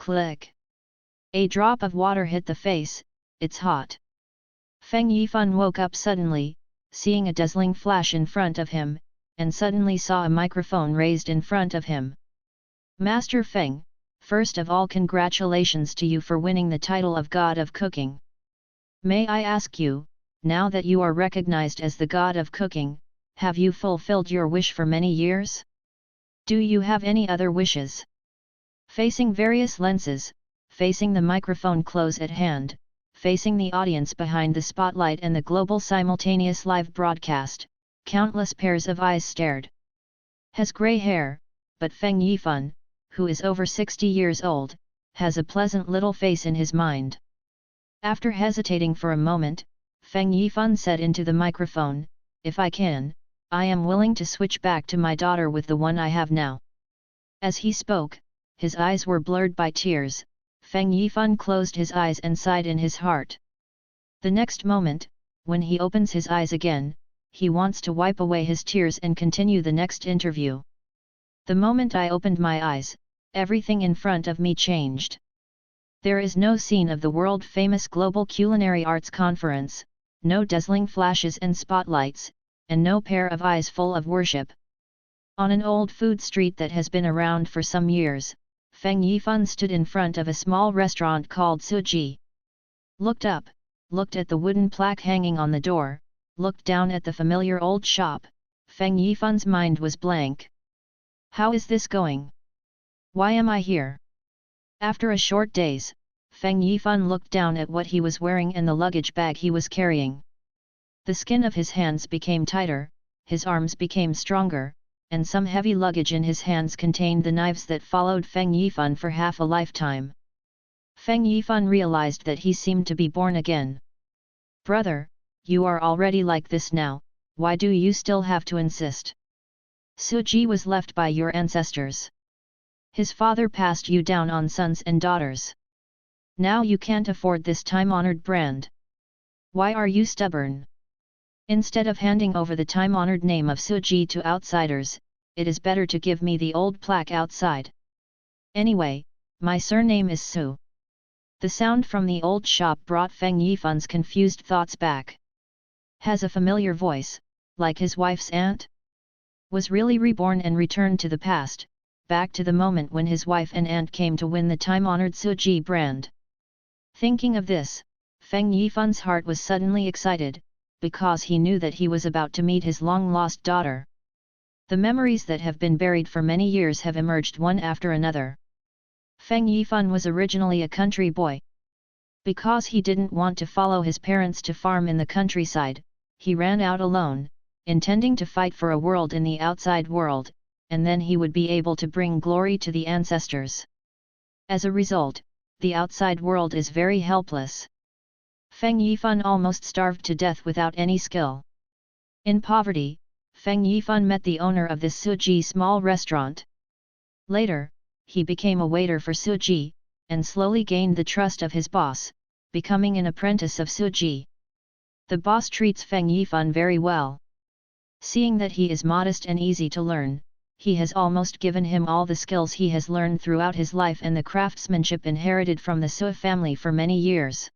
Click. A drop of water hit the face, it's hot. Feng Yifan woke up suddenly, seeing a dazzling flash in front of him, and suddenly saw a microphone raised in front of him. Master Feng, first of all congratulations to you for winning the title of God of Cooking. May I ask you, now that you are recognized as the God of Cooking, have you fulfilled your wish for many years? Do you have any other wishes? Facing various lenses, facing the microphone close at hand, facing the audience behind the spotlight and the global simultaneous live broadcast, countless pairs of eyes stared. Has grey hair, but Feng Yifan, who is over 60 years old, has a pleasant little face in his mind. After hesitating for a moment, Feng Yifan said into the microphone, "If I can, I am willing to switch back to my daughter with the one I have now." As he spoke, his eyes were blurred by tears. Feng Yifan closed his eyes and sighed in his heart. The next moment, when he opens his eyes again, he wants to wipe away his tears and continue the next interview. The moment I opened my eyes, everything in front of me changed. There is no scene of the world-famous Global Culinary Arts Conference, no dazzling flashes and spotlights, and no pair of eyes full of worship. On an old food street that has been around for some years, Feng Yifan stood in front of a small restaurant called Suji. Looked up, looked at the wooden plaque hanging on the door, looked down at the familiar old shop. Feng Yifan's mind was blank. How is this going? Why am I here? After a short daze, Feng Yifan looked down at what he was wearing and the luggage bag he was carrying. The skin of his hands became tighter, his arms became stronger, and some heavy luggage in his hands contained the knives that followed Feng Yifan for half a lifetime. Feng Yifan realized that he seemed to be born again. "Brother, you are already like this now, why do you still have to insist? Suji was left by your ancestors. His father passed you down on sons and daughters. Now you can't afford this time-honored brand. Why are you stubborn? Instead of handing over the time-honored name of Suji to outsiders, it is better to give me the old plaque outside. Anyway, my surname is Su." The sound from the old shop brought Feng Yifan's confused thoughts back. Has a familiar voice, like his wife's aunt? Was really reborn and returned to the past, back to the moment when his wife and aunt came to win the time-honored Suji brand. Thinking of this, Feng Yifan's heart was suddenly excited, because he knew that he was about to meet his long-lost daughter. The memories that have been buried for many years have emerged one after another. Feng Yifan was originally a country boy. Because he didn't want to follow his parents to farm in the countryside, he ran out alone, intending to fight for a world in the outside world, and then he would be able to bring glory to the ancestors. As a result, the outside world is very helpless. Feng Yifan almost starved to death without any skill. In poverty, Feng Yifan met the owner of this Suji small restaurant. Later, he became a waiter for Suji, and slowly gained the trust of his boss, becoming an apprentice of Suji. The boss treats Feng Yifan very well. Seeing that he is modest and easy to learn, he has almost given him all the skills he has learned throughout his life and the craftsmanship inherited from the Su family for many years.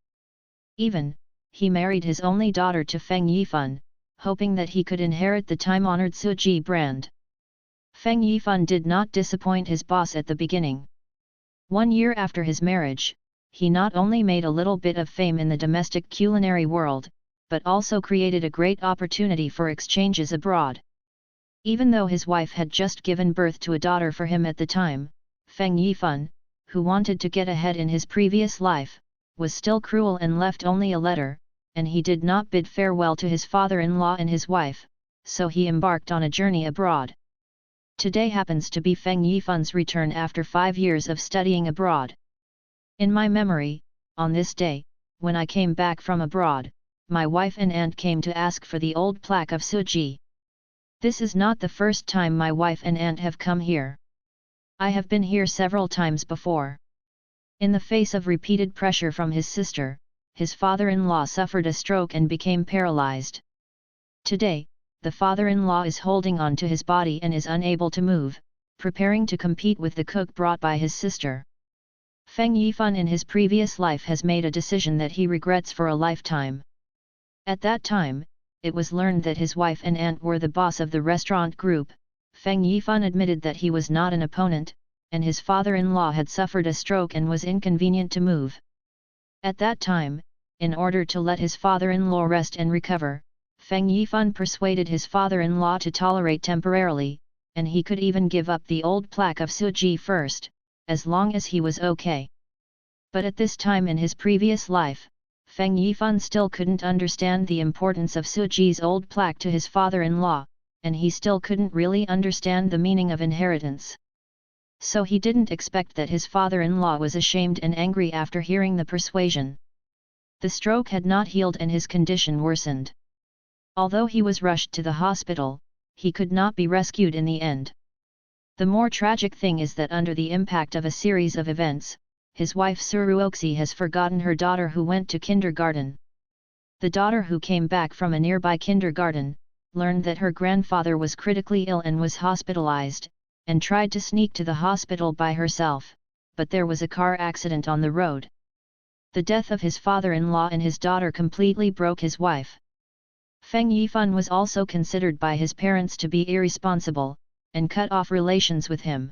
Even, he married his only daughter to Feng Yifan, hoping that he could inherit the time-honored Suji brand. Feng Yifan did not disappoint his boss at the beginning. 1 year after his marriage, he not only made a little bit of fame in the domestic culinary world, but also created a great opportunity for exchanges abroad. Even though his wife had just given birth to a daughter for him at the time, Feng Yifan, who wanted to get ahead in his previous life, was still cruel and left only a letter, and he did not bid farewell to his father-in-law and his wife, so he embarked on a journey abroad. Today happens to be Feng Yifan's return after 5 years of studying abroad. In my memory, on this day, when I came back from abroad, my wife and aunt came to ask for the old plaque of Suji. This is not the first time my wife and aunt have come here. I have been here several times before. In the face of repeated pressure from his sister, his father-in-law suffered a stroke and became paralyzed. Today, the father-in-law is holding on to his body and is unable to move, preparing to compete with the cook brought by his sister. Feng Yifan in his previous life has made a decision that he regrets for a lifetime. At that time, it was learned that his wife and aunt were the boss of the restaurant group. Feng Yifan admitted that he was not an opponent, and his father-in-law had suffered a stroke and was inconvenient to move. At that time, in order to let his father-in-law rest and recover, Feng Yifan persuaded his father-in-law to tolerate temporarily, and he could even give up the old plaque of Suji first, as long as he was okay. But at this time in his previous life, Feng Yifan still couldn't understand the importance of Suji's old plaque to his father-in-law, and he still couldn't really understand the meaning of inheritance. So he didn't expect that his father-in-law was ashamed and angry after hearing the persuasion. The stroke had not healed and his condition worsened. Although he was rushed to the hospital, he could not be rescued in the end. The more tragic thing is that under the impact of a series of events, his wife Suruoxi has forgotten her daughter who went to kindergarten. The daughter who came back from a nearby kindergarten, learned that her grandfather was critically ill and was hospitalized, and tried to sneak to the hospital by herself, but there was a car accident on the road. The death of his father-in-law and his daughter completely broke his wife. Feng Yifan was also considered by his parents to be irresponsible, and cut off relations with him.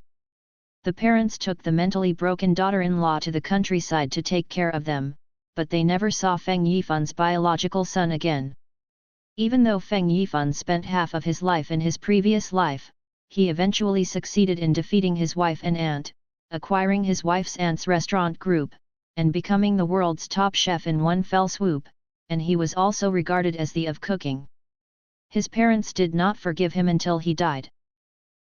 The parents took the mentally broken daughter-in-law to the countryside to take care of them, but they never saw Feng Yifan's biological son again. Even though Feng Yifan spent half of his life in his previous life, he eventually succeeded in defeating his wife and aunt, acquiring his wife's aunt's restaurant group, and becoming the world's top chef in one fell swoop, and he was also regarded as the of cooking. His parents did not forgive him until he died.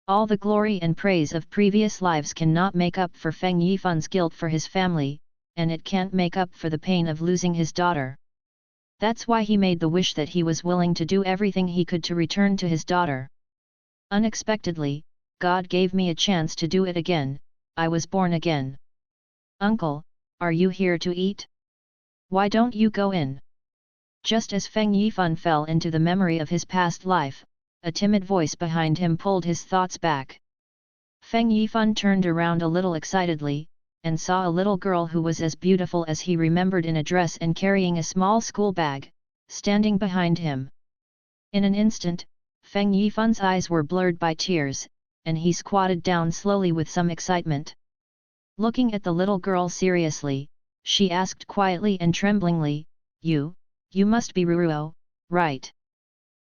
All the glory and praise of previous lives cannot make up for Feng Yifan's guilt for his family, and it can't make up for the pain of losing his daughter. That's why he made the wish that he was willing to do everything he could to return to his daughter. Unexpectedly, God gave me a chance to do it again. I was born again. Uncle, are you here to eat? Why don't you go in? Just as Feng Yifan fell into the memory of his past life, a timid voice behind him pulled his thoughts back. Feng Yifan turned around a little excitedly, and saw a little girl who was as beautiful as he remembered in a dress and carrying a small school bag, standing behind him. In an instant, Feng Yifan's eyes were blurred by tears, and he squatted down slowly with some excitement. Looking at the little girl seriously, she asked quietly and tremblingly, You must be Ruruo, right?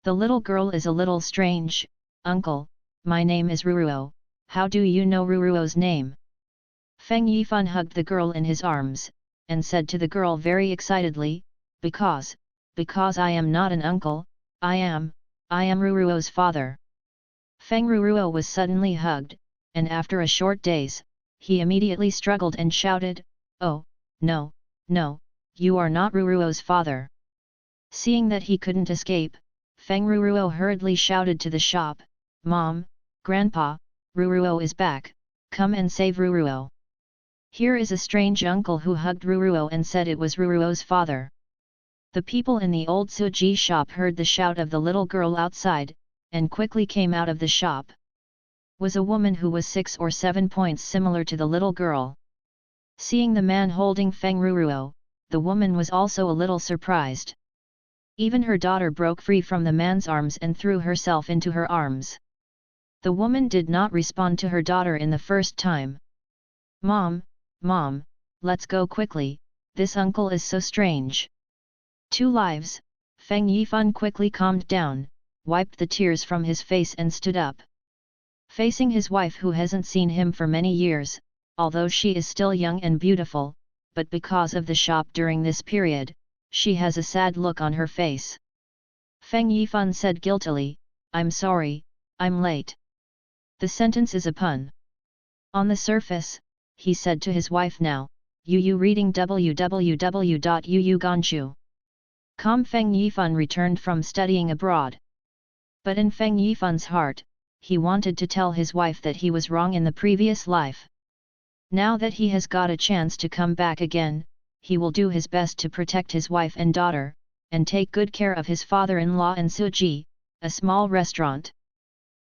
The little girl is a little strange. Uncle, my name is Ruruo, how do you know Ruruo's name? Feng Yifan hugged the girl in his arms, and said to the girl very excitedly, Because I am not an uncle, I am Ruruo's father. Feng Ruruo was suddenly hugged, and after a short daze, he immediately struggled and shouted, Oh, no, you are not Ruruo's father. Seeing that he couldn't escape, Feng Ruruo hurriedly shouted to the shop, Mom, Grandpa, Ruruo is back, come and save Ruruo. Here is a strange uncle who hugged Ruruo and said it was Ruruo's father. The people in the old Suji shop heard the shout of the little girl outside, and quickly came out of the shop. Was a woman who was 6 or 7 points similar to the little girl. Seeing the man holding Feng Ruruo, the woman was also a little surprised. Even her daughter broke free from the man's arms and threw herself into her arms. The woman did not respond to her daughter in the first time. Mom, let's go quickly, this uncle is so strange. 2 lives, Feng Yifan quickly calmed down, wiped the tears from his face and stood up. Facing his wife who hasn't seen him for many years, although she is still young and beautiful, but because of the shop during this period, she has a sad look on her face. Feng Yifan said guiltily, I'm sorry, I'm late. The sentence is a pun. On the surface, he said to his wife now, you reading www.uuganshu.com. Feng Yifan returned from studying abroad. But in Feng Yifan's heart, he wanted to tell his wife that he was wrong in the previous life. Now that he has got a chance to come back again, he will do his best to protect his wife and daughter, and take good care of his father-in-law and Suji, a small restaurant.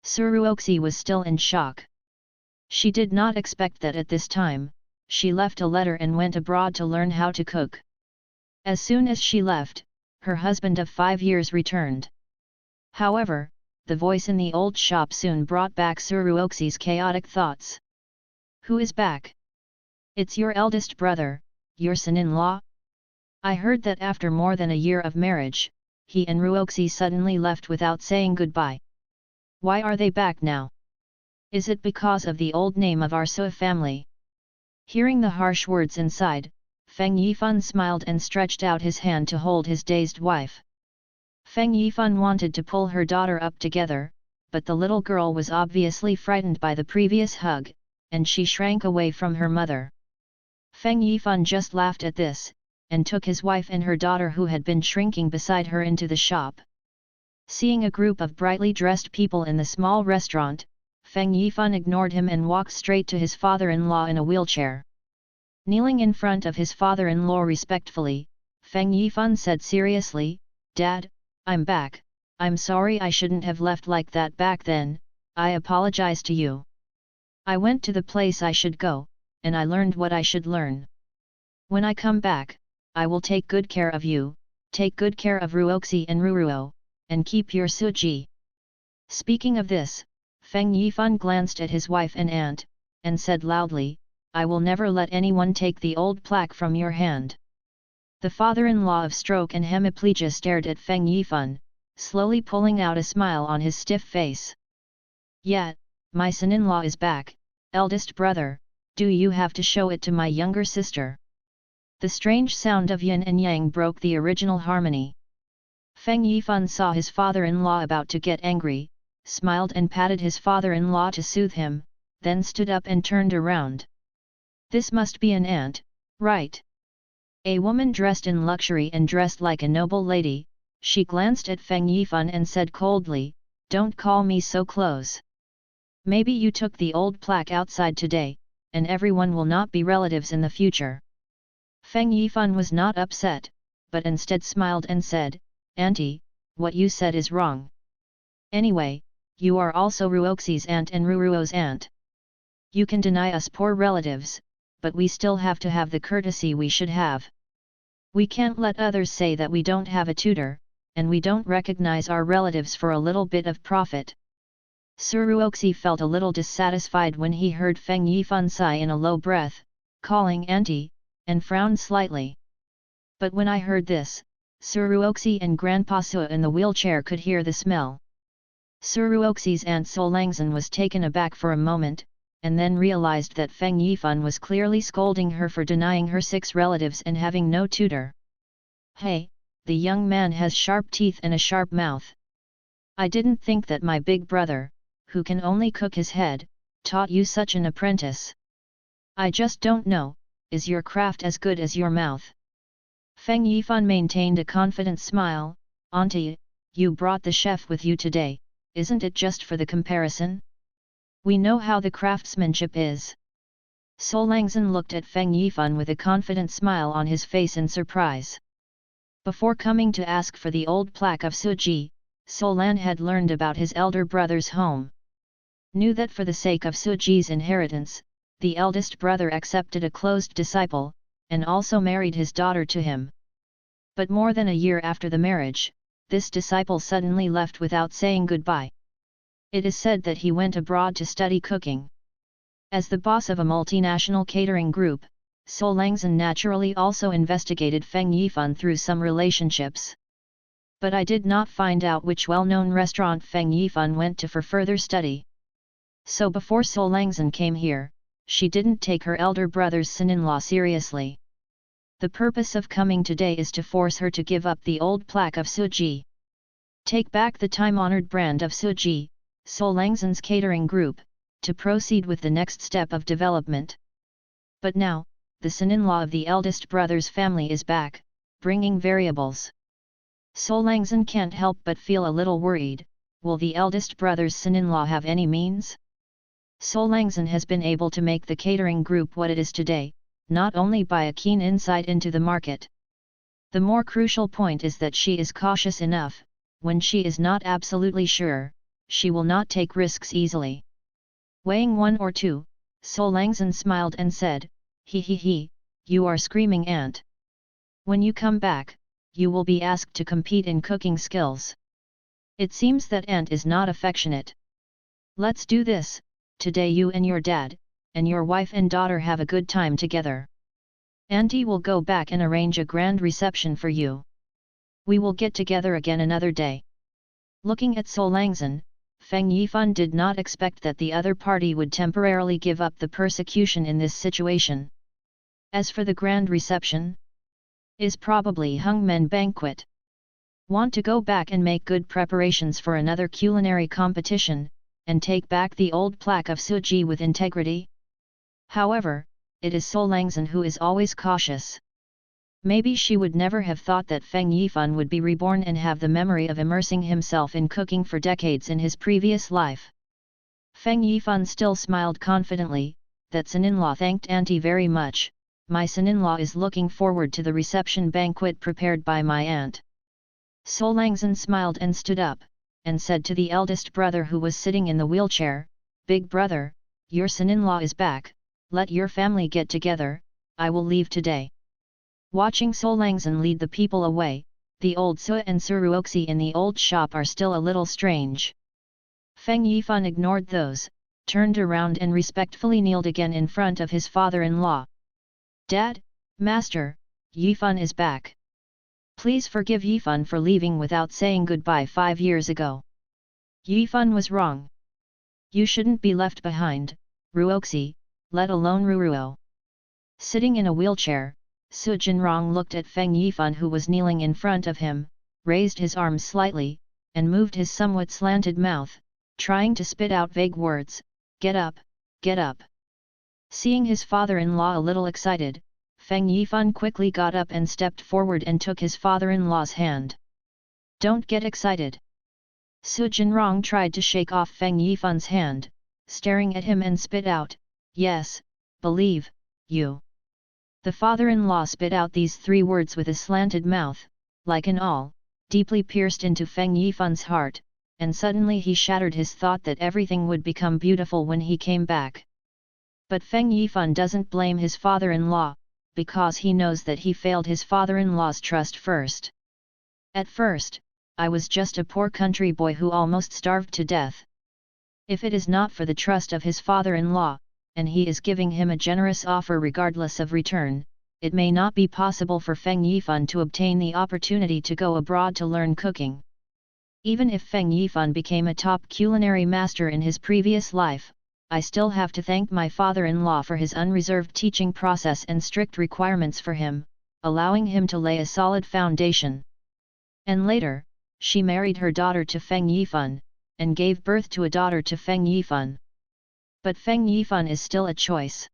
Suruoxi was still in shock. She did not expect that at this time, she left a letter and went abroad to learn how to cook. As soon as she left, her husband of 5 years returned. However, the voice in the old shop soon brought back Suruoxi's chaotic thoughts. Who is back? It's your eldest brother, your son-in-law? I heard that after more than a year of marriage, he and Ruoxi suddenly left without saying goodbye. Why are they back now? Is it because of the old name of our Sua family? Hearing the harsh words inside, Feng Yifan smiled and stretched out his hand to hold his dazed wife. Feng Yifan wanted to pull her daughter up together, but the little girl was obviously frightened by the previous hug, and she shrank away from her mother. Feng Yifan just laughed at this, and took his wife and her daughter who had been shrinking beside her into the shop. Seeing a group of brightly dressed people in the small restaurant, Feng Yifan ignored him and walked straight to his father-in-law in a wheelchair. Kneeling in front of his father-in-law respectfully, Feng Yifan said seriously, "Dad, I'm back. I'm sorry I shouldn't have left like that back then, I apologize to you. I went to the place I should go, and I learned what I should learn. When I come back, I will take good care of you, take good care of Ruoxi and Ruruo, and keep your Suji." Speaking of this, Feng Yifan glanced at his wife and aunt, and said loudly, "I will never let anyone take the old plaque from your hand." The father-in-law of stroke and hemiplegia stared at Feng Yifan, slowly pulling out a smile on his stiff face. "Yet, my son-in-law is back, eldest brother, do you have to show it to my younger sister?" The strange sound of yin and yang broke the original harmony. Feng Yifan saw his father-in-law about to get angry, smiled and patted his father-in-law to soothe him, then stood up and turned around. "This must be an aunt, right?" A woman dressed in luxury and dressed like a noble lady, she glanced at Feng Yifan and said coldly, "Don't call me so close. Maybe you took the old plaque outside today, and everyone will not be relatives in the future." Feng Yifan was not upset, but instead smiled and said, "Auntie, what you said is wrong. Anyway, you are also Ruoxi's aunt and Ruruo's aunt. You can deny us poor relatives, but we still have to have the courtesy we should have. We can't let others say that we don't have a tutor, and we don't recognize our relatives for a little bit of profit." Suruoxi felt a little dissatisfied when he heard Feng Yifan sigh in a low breath, calling auntie, and frowned slightly. But when I heard this, Suruoxi and Grandpa Sua in the wheelchair could hear the smell. Suruoxi's aunt Solangzan was taken aback for a moment, and then realized that Feng Yifan was clearly scolding her for denying her 6 relatives and having no tutor. "Hey, the young man has sharp teeth and a sharp mouth. I didn't think that my big brother, who can only cook his head, taught you such an apprentice. I just don't know, is your craft as good as your mouth?" Feng Yifan maintained a confident smile, "Auntie, you brought the chef with you today, isn't it just for the comparison? We know how the craftsmanship is." Solangzan looked at Feng Yifan with a confident smile on his face in surprise. Before coming to ask for the old plaque of Suji, Solan had learned about his elder brother's home. Knew that for the sake of Suji's inheritance, the eldest brother accepted a closed disciple, and also married his daughter to him. But more than a year after the marriage, this disciple suddenly left without saying goodbye. It is said that he went abroad to study cooking. As the boss of a multinational catering group, Solangzan naturally also investigated Feng Yifan through some relationships. But I did not find out which well-known restaurant Feng Yifan went to for further study. So before Solangzan came here, she didn't take her elder brother's son-in-law seriously. The purpose of coming today is to force her to give up the old plaque of Suji. Take back the time-honored brand of Suji, Solangzan's catering group, to proceed with the next step of development. But now, the son-in-law of the eldest brother's family is back, bringing variables. Solangzan can't help but feel a little worried. Will the eldest brother's son-in-law have any means? Solangzan has been able to make the catering group what it is today, not only by a keen insight into the market. The more crucial point is that she is cautious enough. When she is not absolutely sure, she will not take risks easily. Weighing 1 or 2, Solangzan smiled and said, He, you are screaming aunt. When you come back, you will be asked to compete in cooking skills. It seems that aunt is not affectionate. Let's do this, today you and your dad, and your wife and daughter have a good time together. Auntie will go back and arrange a grand reception for you. We will get together again another day. Looking at Solangzhen, Feng Yifan did not expect that the other party would temporarily give up the persecution in this situation. As for the grand reception, is probably Hungmen banquet. Want to go back and make good preparations for another culinary competition, and take back the old plaque of Suji with integrity? However, it is Solangzhen who is always cautious. Maybe she would never have thought that Feng Yifan would be reborn and have the memory of immersing himself in cooking for decades in his previous life. Feng Yifan still smiled confidently, that son-in-law thanked auntie very much. My son-in-law is looking forward to the reception banquet prepared by my aunt. Solangzhen smiled and stood up, and said to the eldest brother who was sitting in the wheelchair, "Big brother, your son-in-law is back, let your family get together, I will leave today." Watching Solangzhen lead the people away, the old Su and Suruoxi in the old shop are still a little strange. Feng Yifan ignored those, turned around and respectfully kneeled again in front of his father-in-law. "Dad, Master, Yifan is back. Please forgive Yifan for leaving without saying goodbye 5 years ago. Yifan was wrong. You shouldn't be left behind, Ruoxi, let alone Ruruo." Sitting in a wheelchair, Su Jinrong looked at Feng Yifan who was kneeling in front of him, raised his arms slightly, and moved his somewhat slanted mouth, trying to spit out vague words, "Get up, get up." Seeing his father-in-law a little excited, Feng Yifan quickly got up and stepped forward and took his father-in-law's hand. "Don't get excited." Su Jinrong tried to shake off Feng Yifan's hand, staring at him and spit out, "Yes, believe, you." The father-in-law spit out these 3 words with a slanted mouth, like an awl, deeply pierced into Feng Yifan's heart, and suddenly he shattered his thought that everything would become beautiful when he came back. But Feng Yifan doesn't blame his father-in-law, because he knows that he failed his father-in-law's trust first. "At first, I was just a poor country boy who almost starved to death. If it is not for the trust of his father-in-law, and he is giving him a generous offer regardless of return, it may not be possible for Feng Yifan to obtain the opportunity to go abroad to learn cooking. Even if Feng Yifan became a top culinary master in his previous life, I still have to thank my father-in-law for his unreserved teaching process and strict requirements for him, allowing him to lay a solid foundation." And later, she married her daughter to Feng Yifan, and gave birth to a daughter to Feng Yifan. But Feng Yifan is still a choice.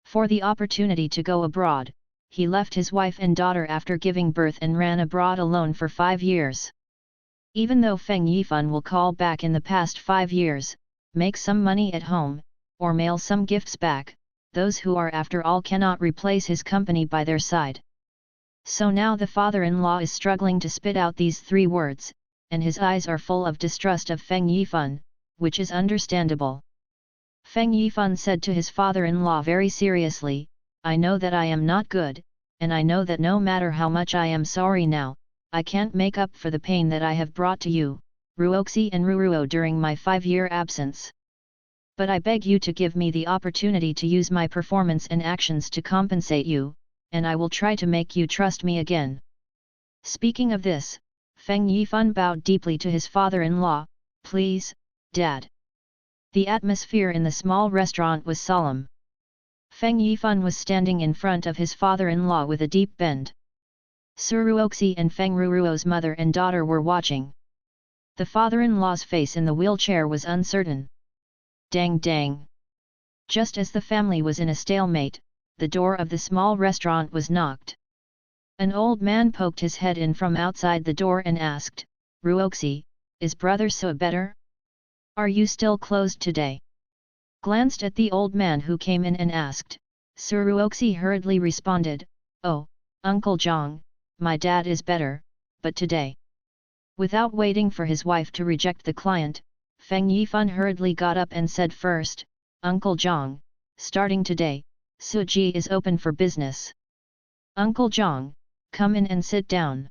For the opportunity to go abroad, he left his wife and daughter after giving birth and ran abroad alone for 5 years. Even though Feng Yifan will call back in the past 5 years, make some money at home, or mail some gifts back, those who are after all cannot replace his company by their side. So now the father-in-law is struggling to spit out these 3 words, and his eyes are full of distrust of Feng Yifan, which is understandable. Feng Yifan said to his father-in-law very seriously, "I know that I am not good, and I know that no matter how much I am sorry now, I can't make up for the pain that I have brought to you, Ruoxi and Ruruo during my 5-year absence. But I beg you to give me the opportunity to use my performance and actions to compensate you, and I will try to make you trust me again." Speaking of this, Feng Yifan bowed deeply to his father-in-law, "Please, Dad." The atmosphere in the small restaurant was solemn. Feng Yifan was standing in front of his father-in-law with a deep bend. Suruoxi and Feng Ruruo's mother and daughter were watching. The father-in-law's face in the wheelchair was uncertain. Dang dang! Just as the family was in a stalemate, the door of the small restaurant was knocked. An old man poked his head in from outside the door and asked, "Ruoxi, is brother So better? Are you still closed today?" Glanced at the old man who came in and asked, Suruoxi hurriedly responded, "Oh, Uncle Zhang, my dad is better, but today." Without waiting for his wife to reject the client, Feng Yifan hurriedly got up and said first, "Uncle Zhang, starting today, Suji is open for business. Uncle Zhang, come in and sit down.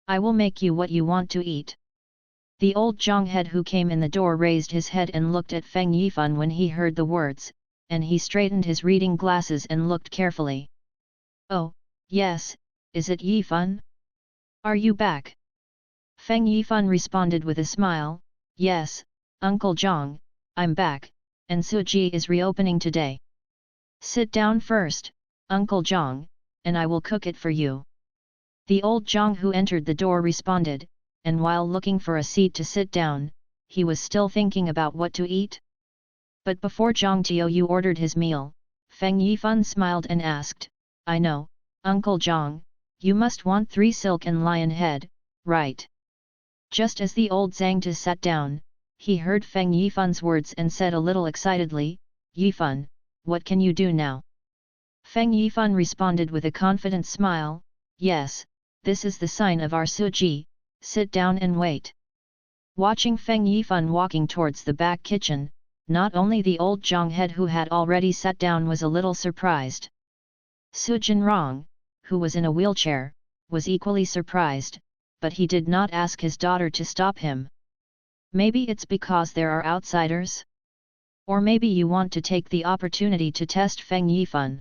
I will make you what you want to eat. The old Zhang head who came in the door raised his head and looked at Feng Yifan when he heard the words, and he straightened his reading glasses and looked carefully. Oh, yes, is it Yifan? Are you back? Feng Yifan responded with a smile, yes, Uncle Zhang, I'm back, and Suji is reopening today. Sit down first, Uncle Zhang, and I will cook it for you. The old Zhang who entered the door responded, and while looking for a seat to sit down, he was still thinking about what to eat. But before Zhang Tiaoyu ordered his meal, Feng Yifan smiled and asked, I know, Uncle Zhang, you must want 3 silk and lion head, right? Just as the old Zhang sat down, he heard Feng Yifan's words and said a little excitedly, Yifan, what can you do now? Feng Yifan responded with a confident smile, yes, this is the sign of our Suji, sit down and wait. Watching Feng Yifan walking towards the back kitchen, not only the old Zhang head who had already sat down was a little surprised. Su Jinrong, who was in a wheelchair, was equally surprised, but he did not ask his daughter to stop him. Maybe it's because there are outsiders? Or maybe you want to take the opportunity to test Feng Yifan.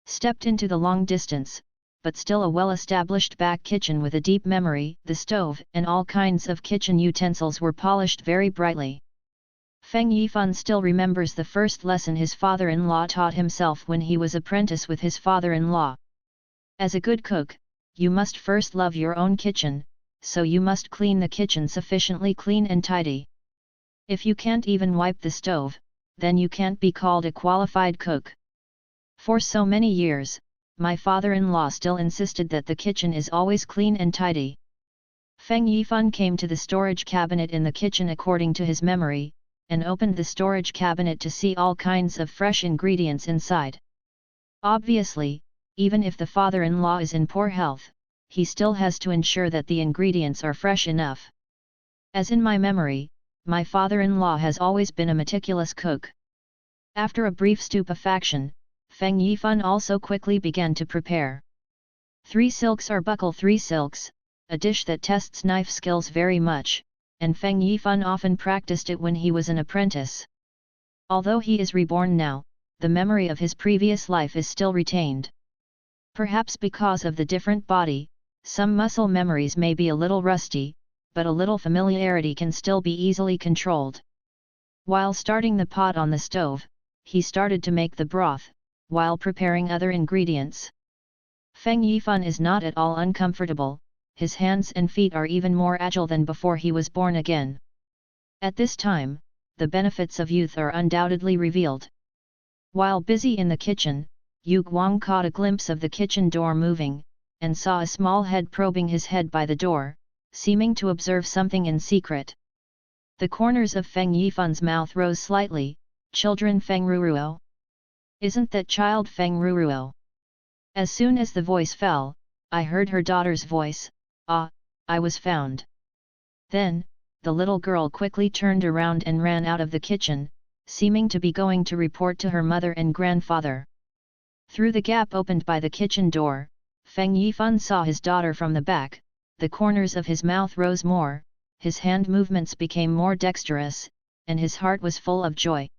Stepped into the long distance, but still a well-established back kitchen with a deep memory, the stove and all kinds of kitchen utensils were polished very brightly. Feng Yifan still remembers the first lesson his father-in-law taught himself when he was apprentice with his father-in-law. As a good cook, you must first love your own kitchen, so you must clean the kitchen sufficiently clean and tidy. If you can't even wipe the stove, then you can't be called a qualified cook. For so many years, my father-in-law still insisted that the kitchen is always clean and tidy. Feng Yifan came to the storage cabinet in the kitchen according to his memory, and opened the storage cabinet to see all kinds of fresh ingredients inside. Obviously, even if the father-in-law is in poor health, he still has to ensure that the ingredients are fresh enough. As in my memory, my father-in-law has always been a meticulous cook. After a brief stupefaction, Feng Yifan also quickly began to prepare. 3 silks are buckle 3 silks, a dish that tests knife skills very much, and Feng Yifan often practiced it when he was an apprentice. Although he is reborn now, the memory of his previous life is still retained. Perhaps because of the different body, some muscle memories may be a little rusty, but a little familiarity can still be easily controlled. While starting the pot on the stove, he started to make the broth, while preparing other ingredients. Feng Yifan is not at all uncomfortable, his hands and feet are even more agile than before he was born again. At this time, the benefits of youth are undoubtedly revealed. While busy in the kitchen, Yu Guang caught a glimpse of the kitchen door moving, and saw a small head probing his head by the door, seeming to observe something in secret. The corners of Feng Yifan's mouth rose slightly, children Feng Ruruo? Isn't that child Feng Ruruo? As soon as the voice fell, I heard her daughter's voice, ah, I was found. Then, the little girl quickly turned around and ran out of the kitchen, seeming to be going to report to her mother and grandfather. Through the gap opened by the kitchen door, Feng Yifan saw his daughter from the back, the corners of his mouth rose more, his hand movements became more dexterous, and his heart was full of joy.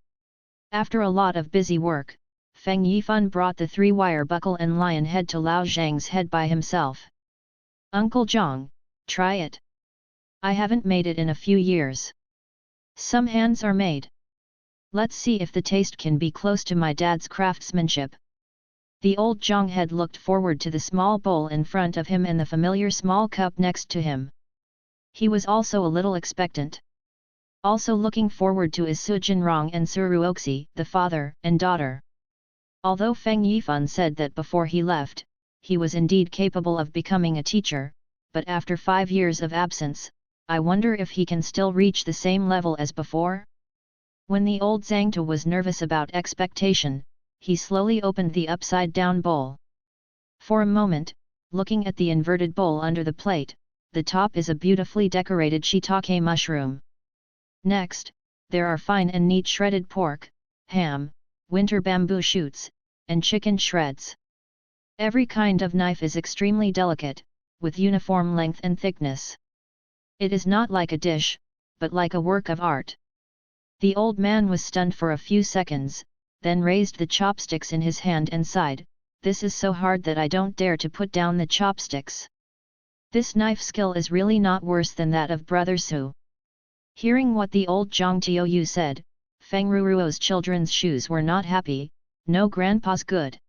After a lot of busy work, Feng Yifan brought the 3-wire buckle and lion head to Lao Zhang's head by himself. Uncle Zhang, try it. I haven't made it in a few years. Some hands are made. Let's see if the taste can be close to my dad's craftsmanship. The old Zhang head looked forward to the small bowl in front of him and the familiar small cup next to him. He was also a little expectant. Also looking forward to is Su Jinrong and Su Ruoxi, the father and daughter. Although Feng Yifan said that before he left, he was indeed capable of becoming a teacher, but after 5 years of absence, I wonder if he can still reach the same level as before? When the old Zhangta was nervous about expectation, he slowly opened the upside-down bowl. For a moment, looking at the inverted bowl under the plate, the top is a beautifully decorated shiitake mushroom. Next, there are fine and neat shredded pork, ham, winter bamboo shoots, and chicken shreds. Every kind of knife is extremely delicate, with uniform length and thickness. It is not like a dish, but like a work of art. The old man was stunned for a few seconds, then raised the chopsticks in his hand and sighed, "This is so hard that I don't dare to put down the chopsticks. This knife skill is really not worse than that of Brother Su." Hearing what the old Zhang Tiaoyu said, Feng Ruruo's children's shoes were not happy. "No, grandpa's good."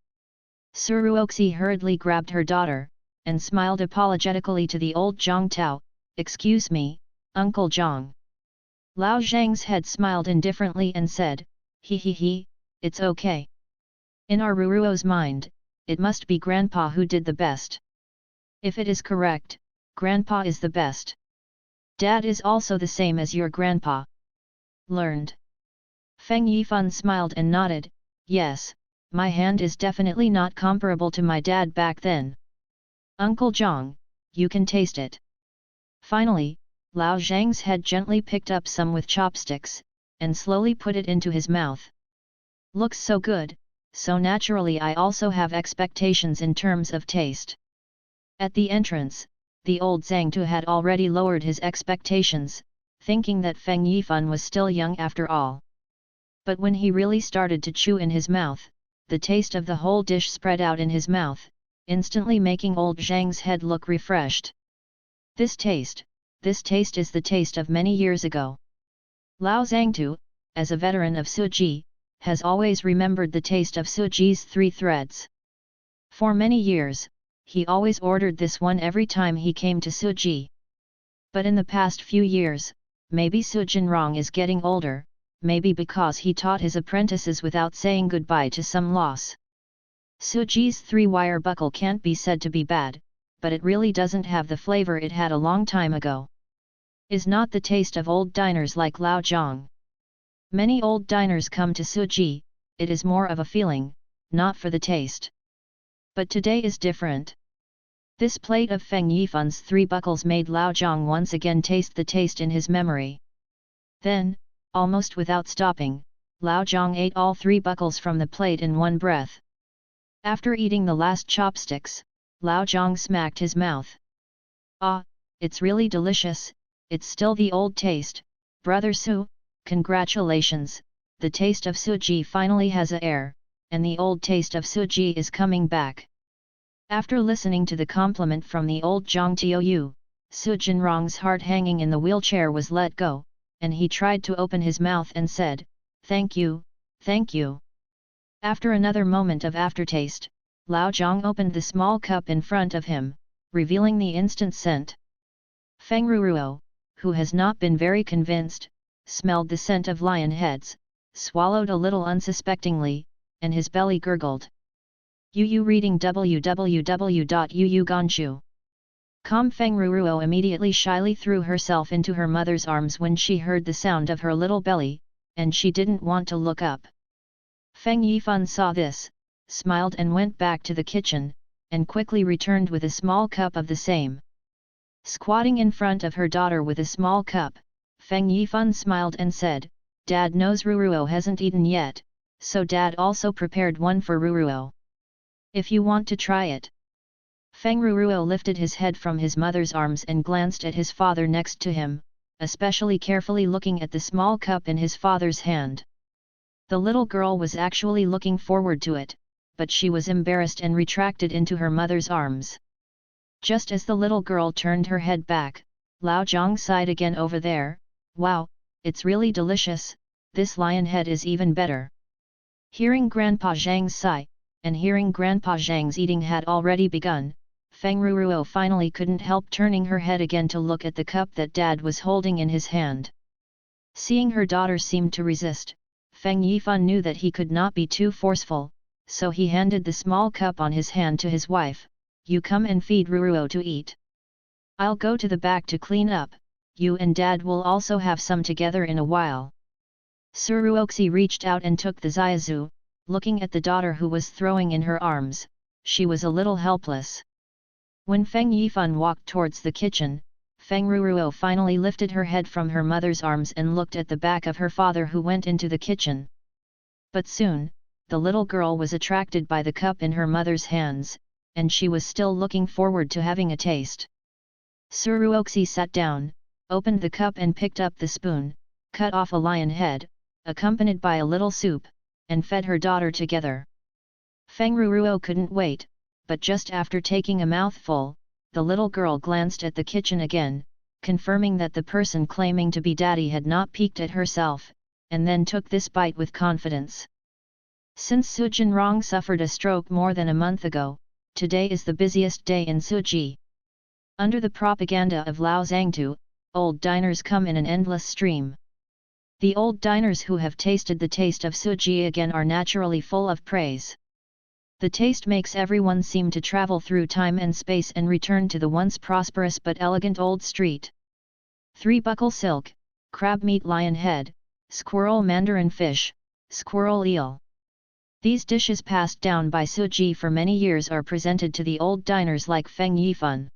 Suruoxi hurriedly grabbed her daughter, and smiled apologetically to the old Zhang Tao, "Excuse me, Uncle Zhang." Lao Zhang's head smiled indifferently and said, "He, it's okay. In our Ruruo's mind, it must be Grandpa who did the best. If it is correct, Grandpa is the best. Dad is also the same as your Grandpa." Learned. Feng Yifan smiled and nodded, "Yes, my hand is definitely not comparable to my dad back then. Uncle Zhang, you can taste it." Finally, Lao Zhang's head gently picked up some with chopsticks, and slowly put it into his mouth. "Looks so good, so naturally I also have expectations in terms of taste." At the entrance, the old Zhang Tu had already lowered his expectations, thinking that Feng Yifan was still young after all. But when he really started to chew in his mouth, the taste of the whole dish spread out in his mouth, instantly making old Zhang's head look refreshed. This taste is the taste of many years ago. Lao Zhangtu, as a veteran of Suji, has always remembered the taste of Suji's 3 threads. For many years, he always ordered this one every time he came to Suji. But in the past few years, maybe Su Jinrong is getting older, maybe because he taught his apprentices without saying goodbye to some loss. Suji's 3-wire buckle can't be said to be bad, but it really doesn't have the flavor it had a long time ago. Is not the taste of old diners like Lao Zhang. Many old diners come to Suji, it is more of a feeling, not for the taste. But today is different. This plate of Feng Yifan's 3 buckles made Lao Zhang once again taste the taste in his memory. Then, almost without stopping, Lao Zhang ate all 3 buckles from the plate in one breath. After eating the last chopsticks, Lao Zhang smacked his mouth. "Ah, it's really delicious, it's still the old taste, Brother Su, congratulations, the taste of Suji finally has a air, and the old taste of Suji is coming back." After listening to the compliment from the old Zhang Tiaoyu, Su Jinrong's heart hanging in the wheelchair was let go, and he tried to open his mouth and said, "Thank you, thank you." After another moment of aftertaste, Lao Zhang opened the small cup in front of him, revealing the instant scent. Feng Ruruo, who has not been very convinced, smelled the scent of lion heads, swallowed a little unsuspectingly, and his belly gurgled. Yu reading www.yuuganshu.com. Feng Ruruo immediately shyly threw herself into her mother's arms when she heard the sound of her little belly, and she didn't want to look up. Feng Yifan saw this, smiled and went back to the kitchen, and quickly returned with a small cup of the same. Squatting in front of her daughter with a small cup, Feng Yifan smiled and said, "Dad knows Ruruo hasn't eaten yet, so Dad also prepared one for Ruruo. If you want to try it." Feng Ruruo lifted his head from his mother's arms and glanced at his father next to him, especially carefully looking at the small cup in his father's hand. The little girl was actually looking forward to it, but she was embarrassed and retracted into her mother's arms. Just as the little girl turned her head back, Lao Zhang sighed again over there, "Wow, it's really delicious, this lion head is even better." Hearing Grandpa Zhang's sigh, and hearing Grandpa Zhang's eating had already begun, Feng Ruruo finally couldn't help turning her head again to look at the cup that Dad was holding in his hand. Seeing her daughter seemed to resist, Feng Yifan knew that he could not be too forceful, so he handed the small cup on his hand to his wife, "You come and feed Ruruo to eat. I'll go to the back to clean up, you and Dad will also have some together in a while." Suruoxi reached out and took the Xiaozu. Looking at the daughter who was throwing in her arms, she was a little helpless. When Feng Yifan walked towards the kitchen, Feng Ruruo finally lifted her head from her mother's arms and looked at the back of her father who went into the kitchen. But soon, the little girl was attracted by the cup in her mother's hands, and she was still looking forward to having a taste. Suruoxi sat down, opened the cup and picked up the spoon, cut off a lion head, accompanied by a little soup, and fed her daughter together. Feng Ruruo couldn't wait, but just after taking a mouthful, the little girl glanced at the kitchen again, confirming that the person claiming to be daddy had not peeked at herself, and then took this bite with confidence. Since Su Jinrong suffered a stroke more than a month ago, today is the busiest day in Suji. Under the propaganda of Lao Zhangtu, old diners come in an endless stream. The old diners who have tasted the taste of Suji again are naturally full of praise. The taste makes everyone seem to travel through time and space and return to the once prosperous but elegant old street. 3 buckle silk, crab meat lion head, squirrel mandarin fish, squirrel eel. These dishes passed down by Suji for many years are presented to the old diners like Feng Yifan.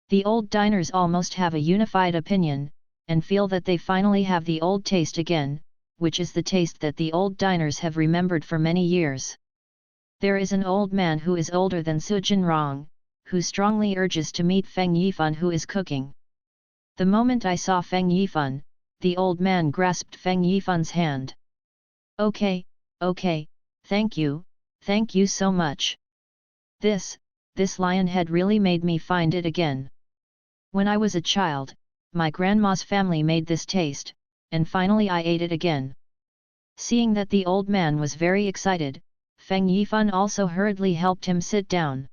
The old diners almost have a unified opinion, and feel that they finally have the old taste again, which is the taste that the old diners have remembered for many years. There is an old man who is older than Su Jinrong, who strongly urges to meet Feng Yifan who is cooking. The moment I saw Feng Yifan, the old man grasped Feng Yifan's hand. Okay, thank you so much. This lion head really made me find it again. When I was a child, my grandma's family made this taste, and finally I ate it again. Seeing that the old man was very excited, Feng Yifan also hurriedly helped him sit down.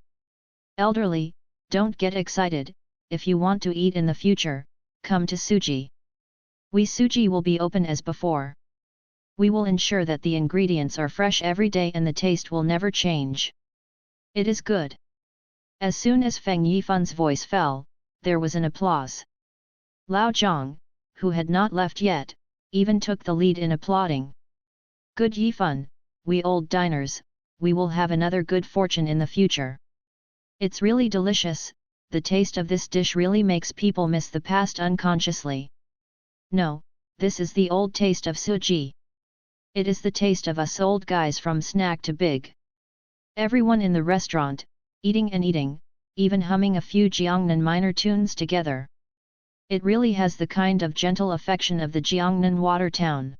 Elderly, don't get excited, if you want to eat in the future, come to Suji. Suji will be open as before. We will ensure that the ingredients are fresh every day and the taste will never change. It is good. As soon as Feng Yifan's voice fell, there was an applause. Lao Zhang, who had not left yet, even took the lead in applauding. Good Yifan, we old diners, we will have another good fortune in the future. It's really delicious, the taste of this dish really makes people miss the past unconsciously. No, this is the old taste of Suji. It is the taste of us old guys from snack to big. Everyone in the restaurant, eating and eating, even humming a few Jiangnan minor tunes together. It really has the kind of gentle affection of the Jiangnan water town.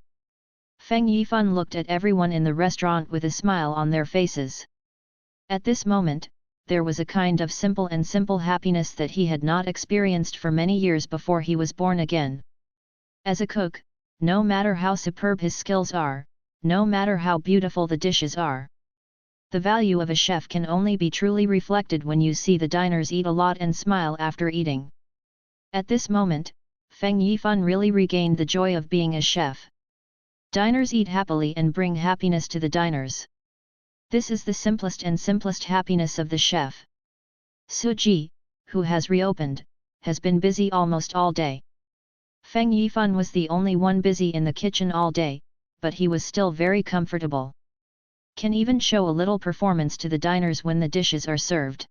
Feng Yifan looked at everyone in the restaurant with a smile on their faces. At this moment, there was a kind of simple happiness that he had not experienced for many years before he was born again. As a cook, no matter how superb his skills are, no matter how beautiful the dishes are, the value of a chef can only be truly reflected when you see the diners eat a lot and smile after eating. At this moment, Feng Yifan really regained the joy of being a chef. Diners eat happily and bring happiness to the diners. This is the simplest happiness of the chef. Suji, who has reopened, has been busy almost all day. Feng Yifan was the only one busy in the kitchen all day, but he was still very comfortable. Can even show a little performance to the diners when the dishes are served.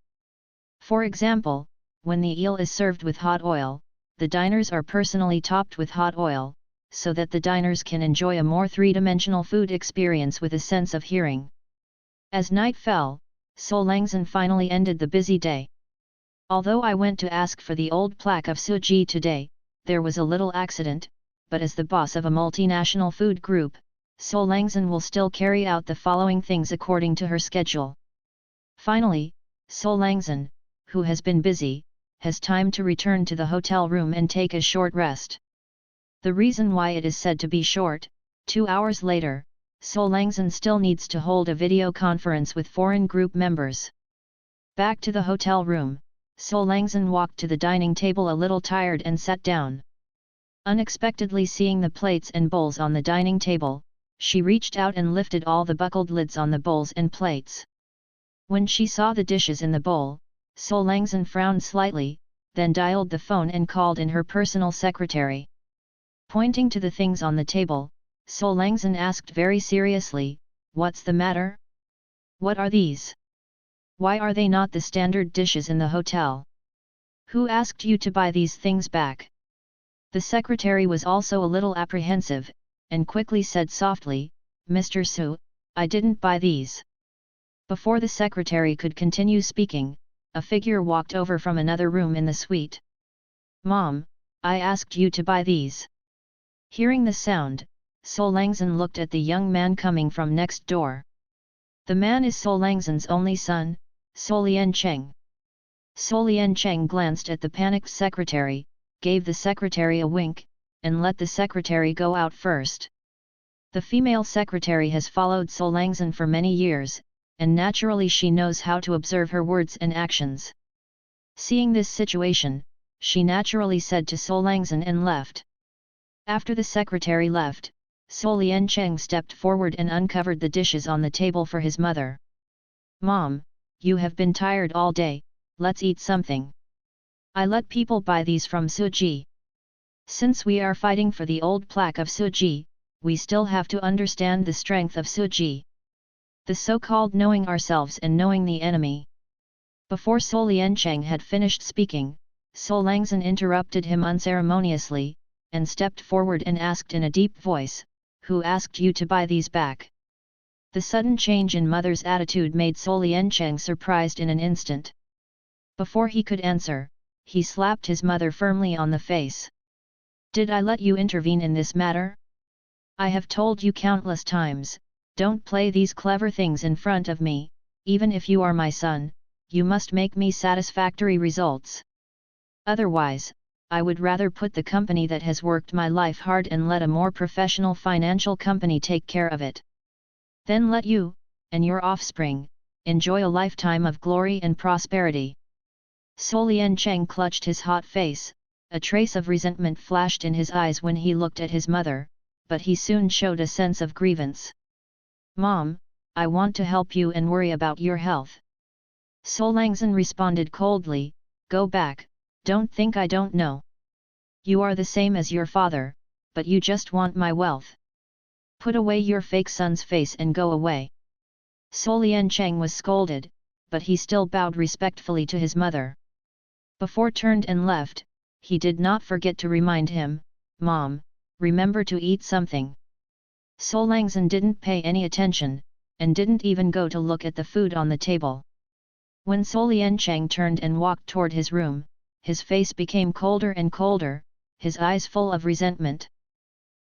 For example, when the eel is served with hot oil, the diners are personally topped with hot oil, so that the diners can enjoy a more three-dimensional food experience with a sense of hearing. As night fell, Solangzhen finally ended the busy day. Although I went to ask for the old plaque of Suji today, there was a little accident, but as the boss of a multinational food group, Solangzhen will still carry out the following things according to her schedule. Finally, Solangzhen, who has been busy, has time to return to the hotel room and take a short rest. The reason why it is said to be short, 2 hours later, Solangzhen still needs to hold a video conference with foreign group members. Back to the hotel room, Solangzhen walked to the dining table a little tired and sat down. Unexpectedly seeing the plates and bowls on the dining table, she reached out and lifted all the buckled lids on the bowls and plates. When she saw the dishes in the bowl, Solangzhen frowned slightly, then dialed the phone and called in her personal secretary. Pointing to the things on the table, Solangzhen asked very seriously, "What's the matter? What are these? Why are they not the standard dishes in the hotel? Who asked you to buy these things back?" The secretary was also a little apprehensive, and quickly said softly, "Mr. Su, I didn't buy these. Before the secretary could continue speaking, a figure walked over from another room in the suite. Mom, I asked you to buy these. Hearing the sound, Solangzan looked at the young man coming from next door. The man is Solangzan's only son, Solian Cheng. Solian Cheng glanced at the panicked secretary, gave the secretary a wink, and let the secretary go out first. The female secretary has followed Solangzan for many years, and naturally she knows how to observe her words and actions. Seeing this situation, she naturally said to Solangzan and left. After the secretary left, Solian Cheng stepped forward and uncovered the dishes on the table for his mother. Mom, you have been tired all day, let's eat something. I let people buy these from Suji. Since we are fighting for the old plaque of Suji, we still have to understand the strength of Suji. The so-called knowing ourselves and knowing the enemy. Before Solian Cheng had finished speaking, Solangzan interrupted him unceremoniously, and stepped forward and asked in a deep voice, "Who asked you to buy these back?" The sudden change in mother's attitude made Solian Cheng surprised in an instant. Before he could answer, he slapped his mother firmly on the face. "Did I let you intervene in this matter? I have told you countless times, don't play these clever things in front of me, even if you are my son, you must make me satisfactory results. Otherwise, I would rather put the company that has worked my life hard and let a more professional financial company take care of it. Then let you, and your offspring, enjoy a lifetime of glory and prosperity." Solian Cheng clutched his hot face, a trace of resentment flashed in his eyes when he looked at his mother, but he soon showed a sense of grievance. "Mom, I want to help you and worry about your health." Solangzan responded coldly, "Go back, don't think I don't know. You are the same as your father, but you just want my wealth. Put away your fake son's face and go away." Solian Cheng was scolded, but he still bowed respectfully to his mother. Before turned and left, he did not forget to remind him, "Mom, remember to eat something." Solangzan didn't pay any attention, and didn't even go to look at the food on the table. When Solian Cheng turned and walked toward his room, his face became colder and colder, his eyes full of resentment.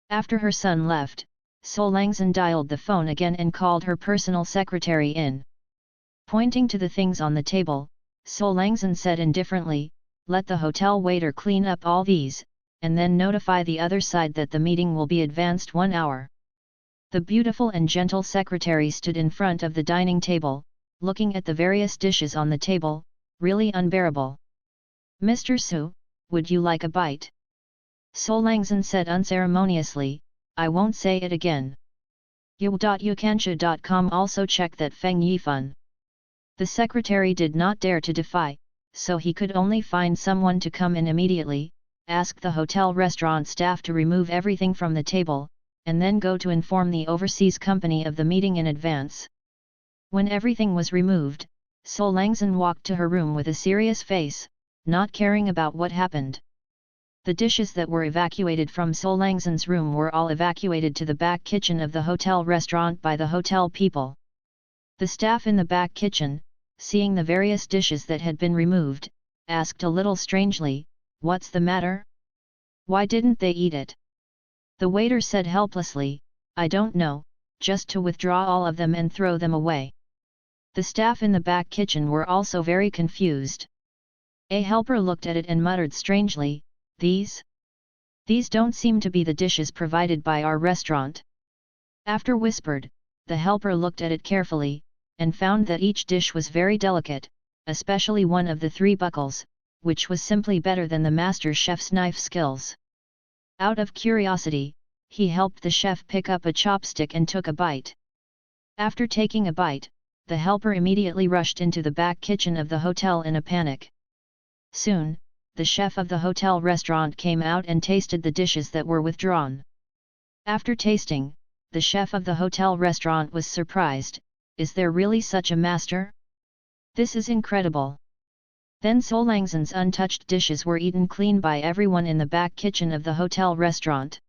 After her son left, Solangzan dialed the phone again and called her personal secretary in. Pointing to the things on the table, Solangzan said indifferently, "Let the hotel waiter clean up all these, and then notify the other side that the meeting will be advanced 1 hour." The beautiful and gentle secretary stood in front of the dining table, looking at the various dishes on the table, really unbearable. "Mr. Su, would you like a bite?" Solangzan said unceremoniously, "I won't say it again." Yul.Yukansha.com also check that Feng Yifan. The secretary did not dare to defy, so he could only find someone to come in immediately, ask the hotel restaurant staff to remove everything from the table, and then go to inform the overseas company of the meeting in advance. When everything was removed, Solangzan walked to her room with a serious face, not caring about what happened. The dishes that were evacuated from Solangzan's room were all evacuated to the back kitchen of the hotel restaurant by the hotel people. The staff in the back kitchen, seeing the various dishes that had been removed, asked a little strangely, "What's the matter? Why didn't they eat it?" The waiter said helplessly, "I don't know, just to withdraw all of them and throw them away." The staff in the back kitchen were also very confused. A helper looked at it and muttered strangely, These don't seem to be the dishes provided by our restaurant." After whispered, the helper looked at it carefully, and found that each dish was very delicate, especially one of the 3 buckles, which was simply better than the master chef's knife skills. Out of curiosity, he helped the chef pick up a chopstick and took a bite. After taking a bite, the helper immediately rushed into the back kitchen of the hotel in a panic. Soon, the chef of the hotel restaurant came out and tasted the dishes that were withdrawn. After tasting, the chef of the hotel restaurant was surprised, "Is there really such a master? This is incredible." Then Solangzan's untouched dishes were eaten clean by everyone in the back kitchen of the hotel restaurant.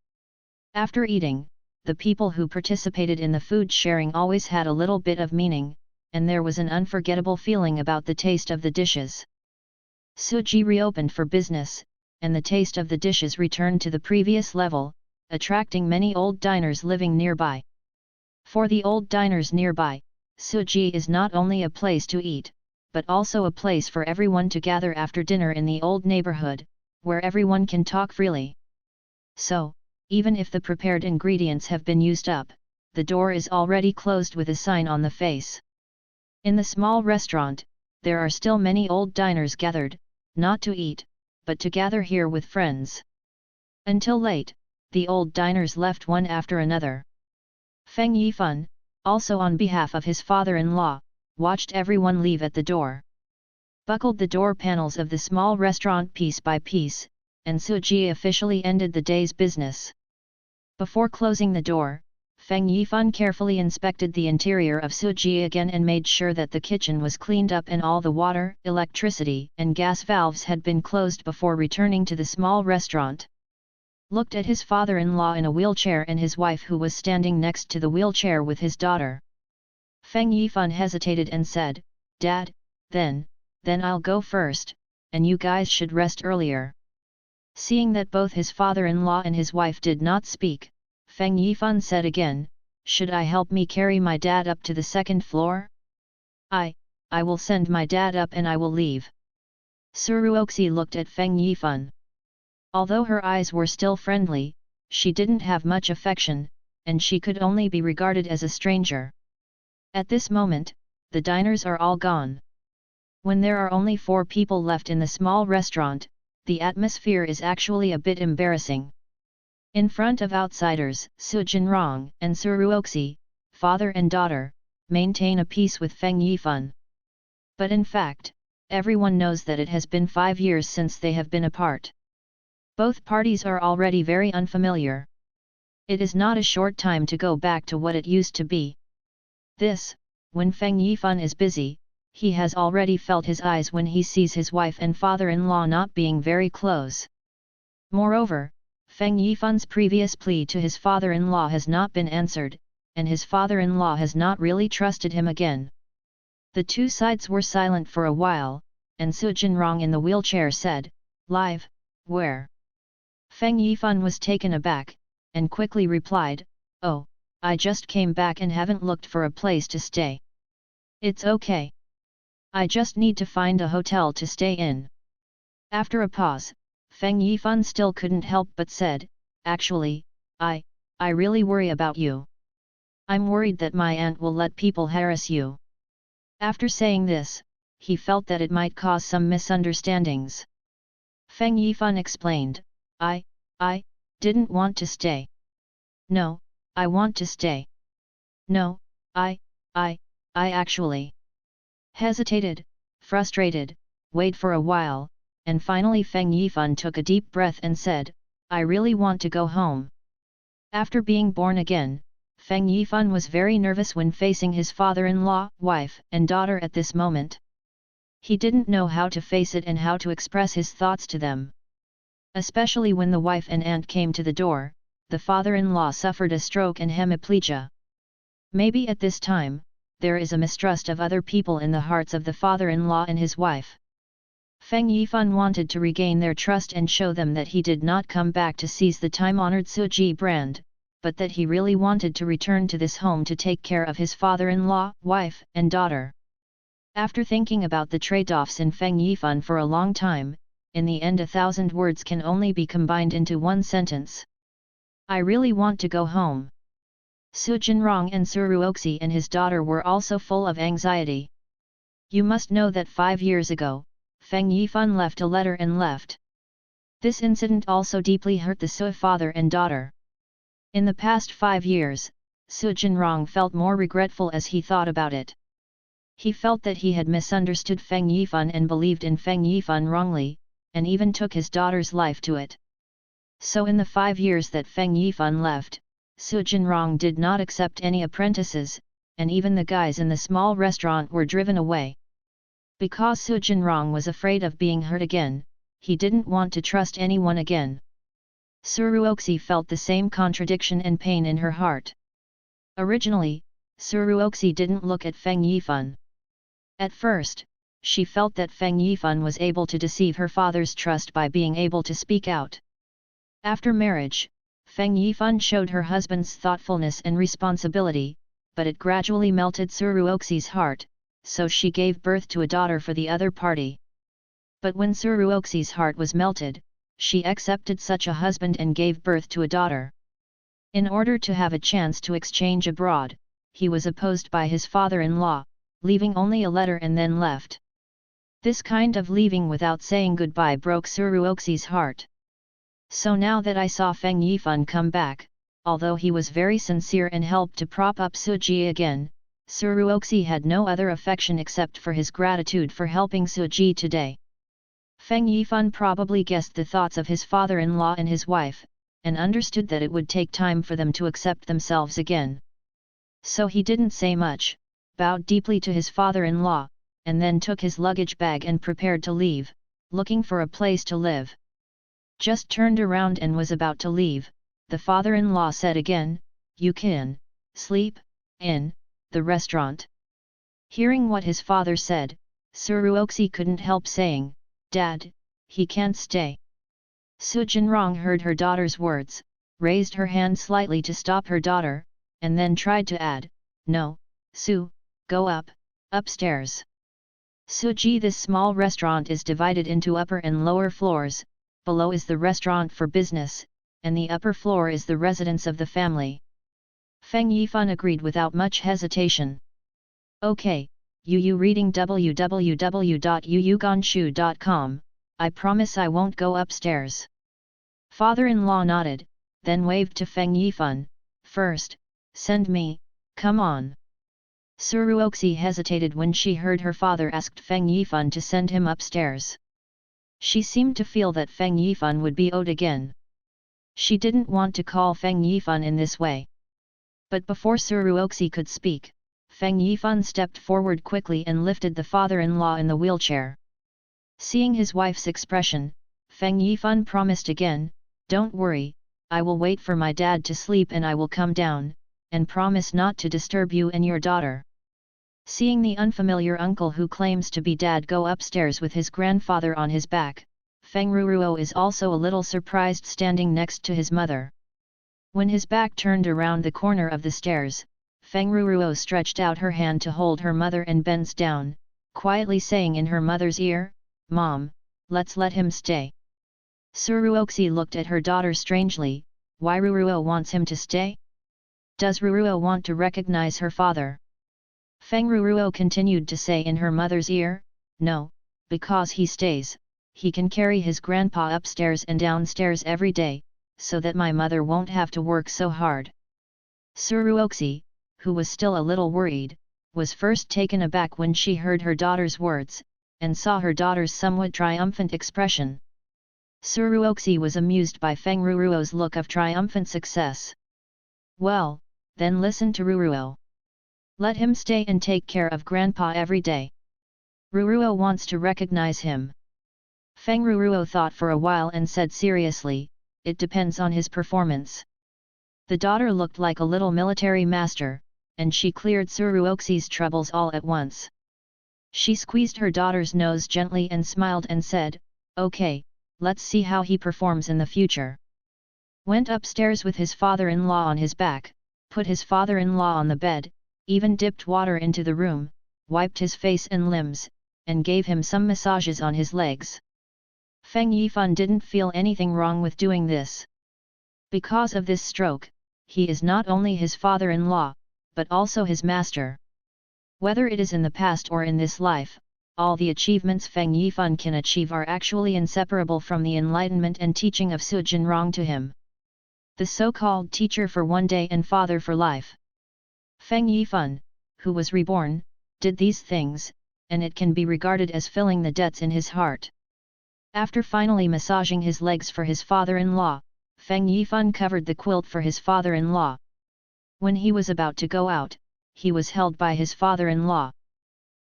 After eating, the people who participated in the food sharing always had a little bit of meaning, and there was an unforgettable feeling about the taste of the dishes. Suji reopened for business, and the taste of the dishes returned to the previous level, attracting many old diners living nearby. For the old diners nearby, Suji is not only a place to eat, but also a place for everyone to gather after dinner in the old neighborhood, where everyone can talk freely. So, even if the prepared ingredients have been used up, the door is already closed with a sign on the face. In the small restaurant, there are still many old diners gathered, not to eat, but to gather here with friends. Until late, the old diners left one after another. Feng Yifan, also on behalf of his father-in-law, watched everyone leave at the door. Buckled the door panels of the small restaurant piece by piece, and Suji officially ended the day's business. Before closing the door, Feng Yifan carefully inspected the interior of Suji again and made sure that the kitchen was cleaned up and all the water, electricity and gas valves had been closed before returning to the small restaurant. Looked at his father-in-law in a wheelchair and his wife who was standing next to the wheelchair with his daughter. Feng Yifan hesitated and said, "Dad, then I'll go first, and you guys should rest earlier." Seeing that both his father-in-law and his wife did not speak, Feng Yifan said again, "Should I help me carry my dad up to the second floor?" I will send my dad up and I will leave." Suruoxi looked at Feng Yifan. Although her eyes were still friendly, she didn't have much affection, and she could only be regarded as a stranger. At this moment, the diners are all gone. When there are only 4 people left in the small restaurant, the atmosphere is actually a bit embarrassing. In front of outsiders, Su Jinrong and Suruoxi, father and daughter, maintain a peace with Feng Yifan. But in fact, everyone knows that it has been 5 years since they have been apart. Both parties are already very unfamiliar. It is not a short time to go back to what it used to be. When Feng Yifan is busy, he has already felt his eyes when he sees his wife and father-in-law not being very close. Moreover, Feng Yifan's previous plea to his father-in-law has not been answered, and his father-in-law has not really trusted him again. The two sides were silent for a while, and Su Jinrong in the wheelchair said, "Live, where?" Feng Yifan was taken aback, and quickly replied, "Oh, I just came back and haven't looked for a place to stay." "It's okay. I just need to find a hotel to stay in." After a pause, Feng Yifan still couldn't help but said, "Actually, I really worry about you. I'm worried that my aunt will let people harass you." After saying this, he felt that it might cause some misunderstandings. Feng Yifan explained, I didn't want to stay. No, I want to stay. No, I actually hesitated, frustrated, waited for a while, and finally Feng Yifan took a deep breath and said, "I really want to go home." After being born again, Feng Yifan was very nervous when facing his father-in-law, wife and daughter at this moment. He didn't know how to face it and how to express his thoughts to them. Especially when the wife and aunt came to the door, the father-in-law suffered a stroke and hemiplegia. Maybe at this time, there is a mistrust of other people in the hearts of the father-in-law and his wife. Feng Yifan wanted to regain their trust and show them that he did not come back to seize the time-honored Suji brand, but that he really wanted to return to this home to take care of his father-in-law, wife and daughter. After thinking about the trade-offs in Feng Yifan for a long time, in the end 1,000 words can only be combined into one sentence. "I really want to go home." Su Jinrong and Suruoxi and his daughter were also full of anxiety. You must know that 5 years ago, Feng Yifan left a letter and left. This incident also deeply hurt the Su father and daughter. In the past 5 years, Su Jinrong felt more regretful as he thought about it. He felt that he had misunderstood Feng Yifan and believed in Feng Yifan wrongly, and even took his daughter's life to it. So in the 5 years that Feng Yifan left, Su Jinrong did not accept any apprentices, and even the guys in the small restaurant were driven away. Because Su Jinrong was afraid of being hurt again, he didn't want to trust anyone again. Suruoxi felt the same contradiction and pain in her heart. Originally, Suruoxi didn't look at Feng Yifan. At first, she felt that Feng Yifan was able to deceive her father's trust by being able to speak out. After marriage, Feng Yifan showed her husband's thoughtfulness and responsibility, but it gradually melted Suruoxi's heart, so she gave birth to a daughter for the other party. But when Suruoxi's heart was melted, she accepted such a husband and gave birth to a daughter. In order to have a chance to exchange abroad, he was opposed by his father-in-law, leaving only a letter and then left. This kind of leaving without saying goodbye broke Suruoxi's heart. So now that I saw Feng Yifan come back, although he was very sincere and helped to prop up Suji again, Suruoxi had no other affection except for his gratitude for helping Suji today. Feng Yifan probably guessed the thoughts of his father-in-law and his wife, and understood that it would take time for them to accept themselves again. So he didn't say much, bowed deeply to his father-in-law, and then took his luggage bag and prepared to leave, looking for a place to live. Just turned around and was about to leave, the father-in-law said again, "You can sleep in the restaurant." Hearing what his father said, Suruoxi couldn't help saying, "Dad, he can't stay." Su Jinrong heard her daughter's words, raised her hand slightly to stop her daughter, and then tried to add, "No, Su, go upstairs." Suji, this small restaurant is divided into upper and lower floors, below is the restaurant for business, and the upper floor is the residence of the family. Feng Yifan agreed without much hesitation. "Okay, you reading www.yuyuganshu.com, I promise I won't go upstairs." Father-in-law nodded, then waved to Feng Yifan, "First, send me, come on." Suruoxi hesitated when she heard her father asked Feng Yifan to send him upstairs. She seemed to feel that Feng Yifan would be owed again. She didn't want to call Feng Yifan in this way. But before Suruoxi could speak, Feng Yifan stepped forward quickly and lifted the father-in-law in the wheelchair. Seeing his wife's expression, Feng Yifan promised again, "Don't worry, I will wait for my dad to sleep and I will come down, and promise not to disturb you and your daughter." Seeing the unfamiliar uncle who claims to be dad go upstairs with his grandfather on his back, Feng Ruruo is also a little surprised standing next to his mother. When his back turned around the corner of the stairs, Feng Ruruo stretched out her hand to hold her mother and bends down, quietly saying in her mother's ear, "Mom, let's let him stay." Suruoxi looked at her daughter strangely, "Why Ruruo wants him to stay? Does Ruruo want to recognize her father?" Feng Ruruo continued to say in her mother's ear, "No, because he stays, he can carry his grandpa upstairs and downstairs every day, so that my mother won't have to work so hard." Suruoxi, who was still a little worried, was first taken aback when she heard her daughter's words, and saw her daughter's somewhat triumphant expression. Suruoxi was amused by Feng Ruruo's look of triumphant success. "Well, then listen to Ruruo. Let him stay and take care of grandpa every day. Ruruo wants to recognize him." Feng Ruruo thought for a while and said seriously, "It depends on his performance." The daughter looked like a little military master, and she cleared Suruoxi's troubles all at once. She squeezed her daughter's nose gently and smiled and said, "Okay, let's see how he performs in the future." Went upstairs with his father-in-law on his back, put his father-in-law on the bed, even dipped water into the room, wiped his face and limbs, and gave him some massages on his legs. Feng Yifan didn't feel anything wrong with doing this. Because of this stroke, he is not only his father-in-law, but also his master. Whether it is in the past or in this life, all the achievements Feng Yifan can achieve are actually inseparable from the enlightenment and teaching of Su Jinrong to him. The so-called teacher for one day and father for life. Feng Yifan, who was reborn, did these things, and it can be regarded as filling the debts in his heart. After finally massaging his legs for his father-in-law, Feng Yifan covered the quilt for his father-in-law. When he was about to go out, he was held by his father-in-law.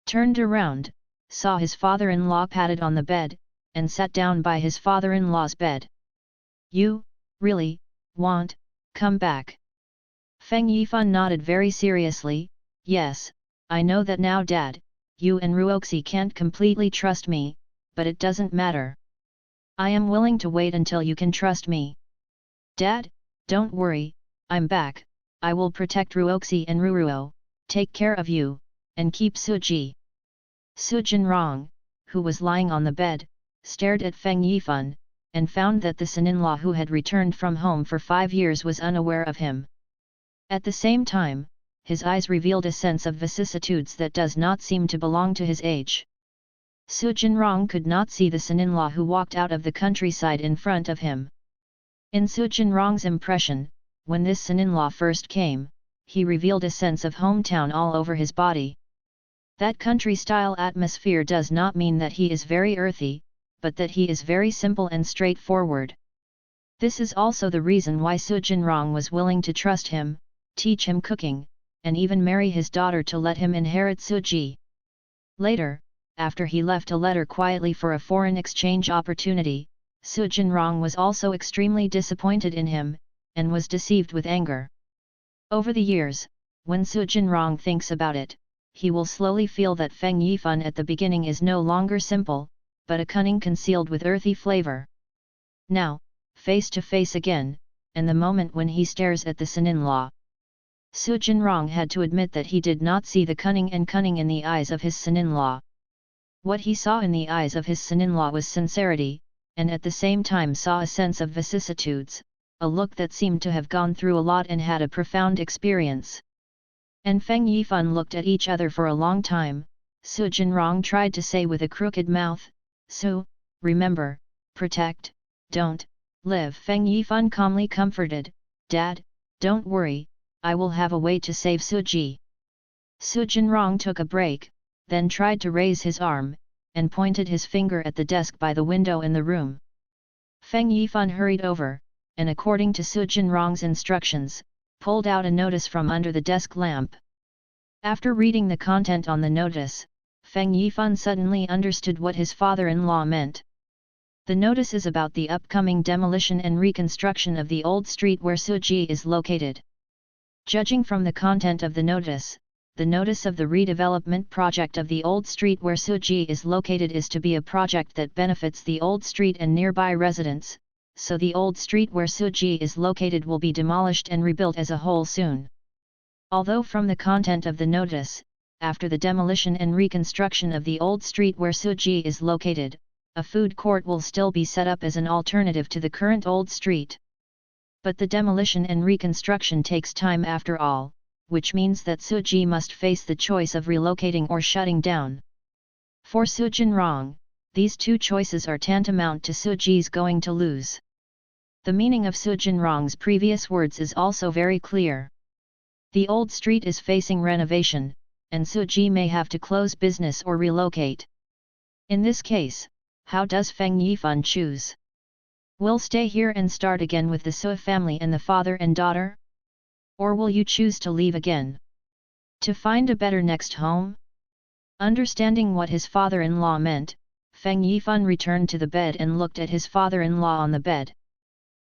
Turned around, saw his father-in-law padded on the bed, and sat down by his father-in-law's bed. "You, Really, want, come back. Feng Yifan nodded very seriously, yes, I know that now Dad, you and Ruoxi can't completely trust me, but it doesn't matter. I am willing to wait until you can trust me. Dad, don't worry, I'm back, I will protect Ruoxi and Ruruo, take care of you, and keep Suji. Su Jinrong, who was lying on the bed, stared at Feng Yifan, and found that the son-in-law who had returned from home for 5 years was unaware of him. At the same time, his eyes revealed a sense of vicissitudes that does not seem to belong to his age. Su Jinrong could not see the son-in-law who walked out of the countryside in front of him. In Su Jinrong's impression, when this son-in-law first came, he revealed a sense of hometown all over his body. That country-style atmosphere does not mean that he is very earthy, but that he is very simple and straightforward. This is also the reason why Su Jinrong was willing to trust him, teach him cooking, and even marry his daughter to let him inherit Suji. Later, after he left a letter quietly for a foreign exchange opportunity, Su Jinrong was also extremely disappointed in him, and was deceived with anger. Over the years, when Su Jinrong thinks about it, he will slowly feel that Feng Yifan at the beginning is no longer simple, but a cunning concealed with earthy flavor. Now, face to face again, and the moment when he stares at the son-in-law, Su Jinrong had to admit that he did not see the cunning in the eyes of his son-in-law. What he saw in the eyes of his son-in-law was sincerity, and at the same time saw a sense of vicissitudes, a look that seemed to have gone through a lot and had a profound experience. And Feng Yifan looked at each other for a long time. Su Jinrong tried to say with a crooked mouth, Su, remember, protect, don't, live. Feng Yifan calmly comforted, Dad, don't worry, I will have a way to save Suji. Su Jinrong took a break, then tried to raise his arm, and pointed his finger at the desk by the window in the room. Feng Yifan hurried over, and according to Su Jinrong's instructions, pulled out a notice from under the desk lamp. After reading the content on the notice, Feng Yifan suddenly understood what his father-in-law meant. The notice is about the upcoming demolition and reconstruction of the old street where Suji is located. Judging from the content of the notice of the redevelopment project of the old street where Suji is located is to be a project that benefits the old street and nearby residents, so the old street where Suji is located will be demolished and rebuilt as a whole soon. Although from the content of the notice, after the demolition and reconstruction of the old street where Suji is located, a food court will still be set up as an alternative to the current old street. But the demolition and reconstruction takes time after all, which means that Suji must face the choice of relocating or shutting down. For Su Jinrong, these two choices are tantamount to Suji's going to lose. The meaning of Su Jinrong's previous words is also very clear. The old street is facing renovation, and Suji may have to close business or relocate. In this case, how does Feng Yifan choose? Will stay here and start again with the Su family and the father and daughter? Or will you choose to leave again? To find a better next home? Understanding what his father-in-law meant, Feng Yifan returned to the bed and looked at his father-in-law on the bed.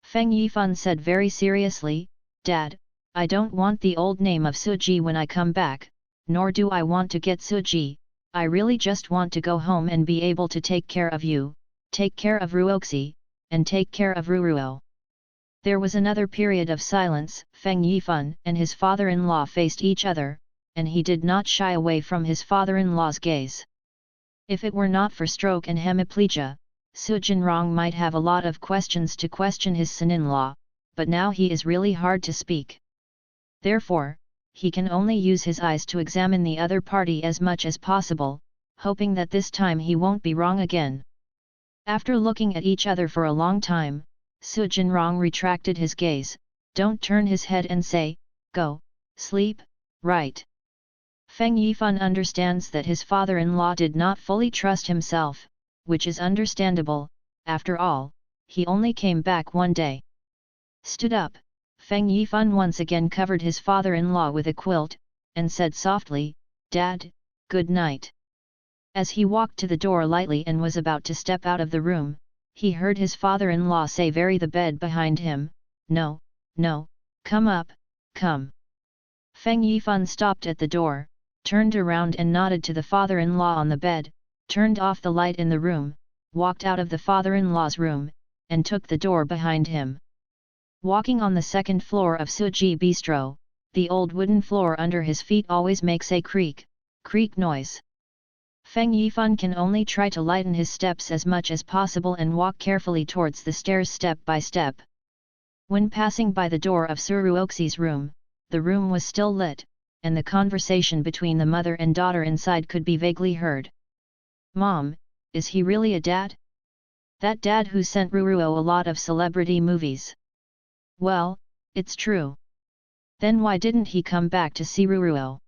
Feng Yifan said very seriously, Dad, I don't want the old name of Suji when I come back, nor do I want to get Suji, I really just want to go home and be able to take care of you, take care of Ruoxi, and take care of Ruruo. There was another period of silence. Feng Yifan and his father-in-law faced each other, and he did not shy away from his father-in-law's gaze. If it were not for stroke and hemiplegia, Su Jinrong might have a lot of questions to question his son-in-law, but now he is really hard to speak. Therefore, he can only use his eyes to examine the other party as much as possible, hoping that this time he won't be wrong again. After looking at each other for a long time, Su Jinrong retracted his gaze, don't turn his head and say, go, sleep, right. Feng Yifan understands that his father-in-law did not fully trust himself, which is understandable, after all, he only came back one day. Stood up, Feng Yifan once again covered his father-in-law with a quilt, and said softly, Dad, good night. As he walked to the door lightly and was about to step out of the room, he heard his father-in-law say very the bed behind him, "No, no, come up, come." Feng Yifan stopped at the door, turned around and nodded to the father-in-law on the bed, turned off the light in the room, walked out of the father-in-law's room, and took the door behind him. Walking on the second floor of Suji Bistro, the old wooden floor under his feet always makes a creak noise. Feng Yifan can only try to lighten his steps as much as possible and walk carefully towards the stairs step by step. When passing by the door of Suruoxi's room, the room was still lit, and the conversation between the mother and daughter inside could be vaguely heard. "Mom, is he really a dad? That dad who sent Ruruo a lot of celebrity movies?" "Well, it's true. Then why didn't he come back to see Ruruo?"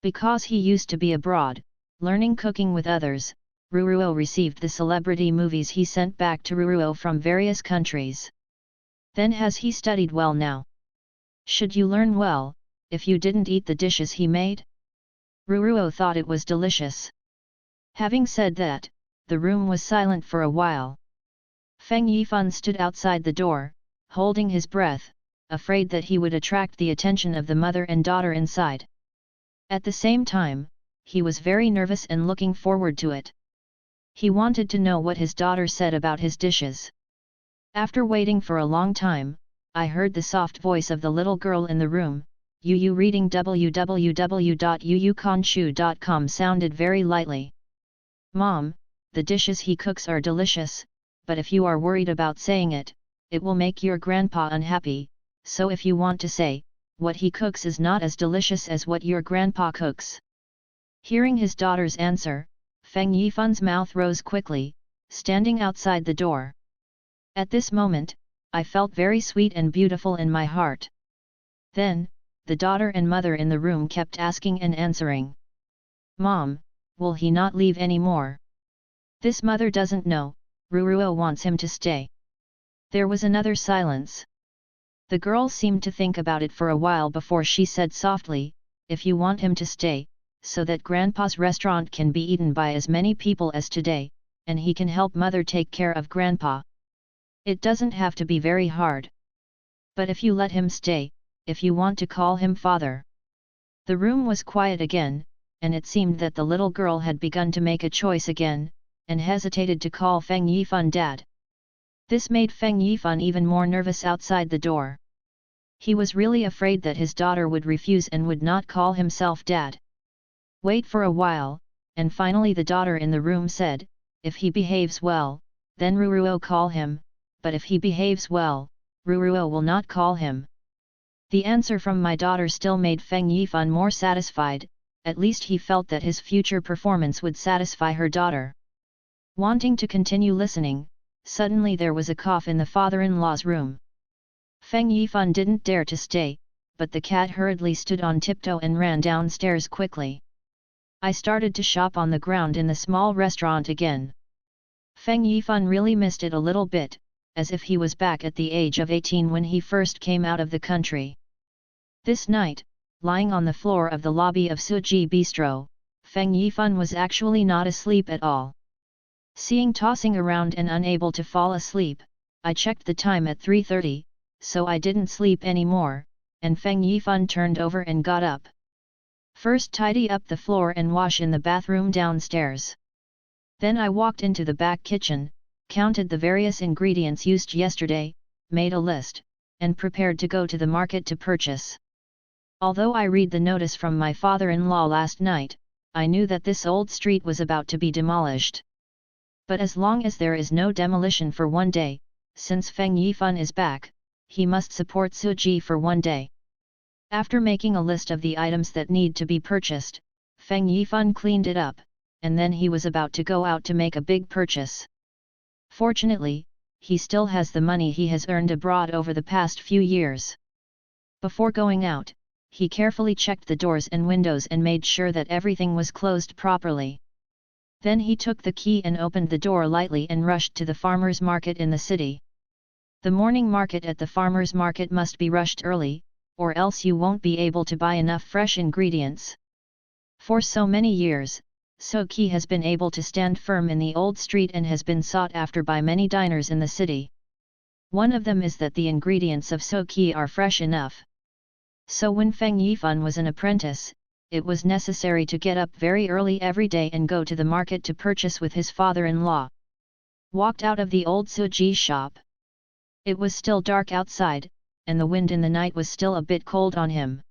"Because he used to be abroad, learning cooking with others. Ruruo received the celebrity movies he sent back to Ruruo from various countries." "Then has he studied well now? Should you learn well, if you didn't eat the dishes he made?" Ruruo thought it was delicious. Having said that, the room was silent for a while. Feng Yifan stood outside the door, holding his breath, afraid that he would attract the attention of the mother and daughter inside. At the same time, he was very nervous and looking forward to it. He wanted to know what his daughter said about his dishes. After waiting for a long time, I heard the soft voice of the little girl in the room. Yu reading www.yuyukanshu.com sounded very lightly. "Mom, the dishes he cooks are delicious, but if you are worried about saying it, it will make your grandpa unhappy, so if you want to say, what he cooks is not as delicious as what your grandpa cooks." Hearing his daughter's answer, Feng Yifan's mouth rose quickly, standing outside the door. At this moment, I felt very sweet and beautiful in my heart. Then, the daughter and mother in the room kept asking and answering. "Mom, will he not leave anymore? This mother doesn't know, Ruruo wants him to stay." There was another silence. The girl seemed to think about it for a while before she said softly, "If you want him to stay, so that Grandpa's restaurant can be eaten by as many people as today, and he can help Mother take care of Grandpa. It doesn't have to be very hard. But if you let him stay, if you want to call him father." The room was quiet again, and it seemed that the little girl had begun to make a choice again, and hesitated to call Feng Yifan dad. This made Feng Yifan even more nervous outside the door. He was really afraid that his daughter would refuse and would not call himself dad. Wait for a while, and finally the daughter in the room said, "If he behaves well, then Ruruo call him, but if he behaves well, Ruruo will not call him." The answer from my daughter still made Feng Yifan more satisfied, at least he felt that his future performance would satisfy her daughter. Wanting to continue listening, suddenly there was a cough in the father-in-law's room. Feng Yifan didn't dare to stay, but the cat hurriedly stood on tiptoe and ran downstairs quickly. I started to shop on the ground in the small restaurant again. Feng Yifan really missed it a little bit, as if he was back at the age of 18 when he first came out of the country. This night, lying on the floor of the lobby of Suji Bistro, Feng Yifan was actually not asleep at all. Seeing tossing around and unable to fall asleep, I checked the time at 3:30, so I didn't sleep anymore, and Feng Yifan turned over and got up. First tidy up the floor and wash in the bathroom downstairs. Then I walked into the back kitchen, counted the various ingredients used yesterday, made a list, and prepared to go to the market to purchase. Although I read the notice from my father-in-law last night, I knew that this old street was about to be demolished. But as long as there is no demolition for one day, since Feng Yifan is back, he must support Suji for one day. After making a list of the items that need to be purchased, Feng Yifan cleaned it up, and then he was about to go out to make a big purchase. Fortunately, he still has the money he has earned abroad over the past few years. Before going out, he carefully checked the doors and windows and made sure that everything was closed properly. Then he took the key and opened the door lightly and rushed to the farmer's market in the city. The morning market at the farmer's market must be rushed early, or else you won't be able to buy enough fresh ingredients. For so many years, So Ki has been able to stand firm in the old street and has been sought after by many diners in the city. One of them is that the ingredients of So Ki are fresh enough. So when Feng Yifan was an apprentice, it was necessary to get up very early every day and go to the market to purchase with his father-in-law. Walked out of the old Suji shop. It was still dark outside, and the wind in the night was still a bit cold on him.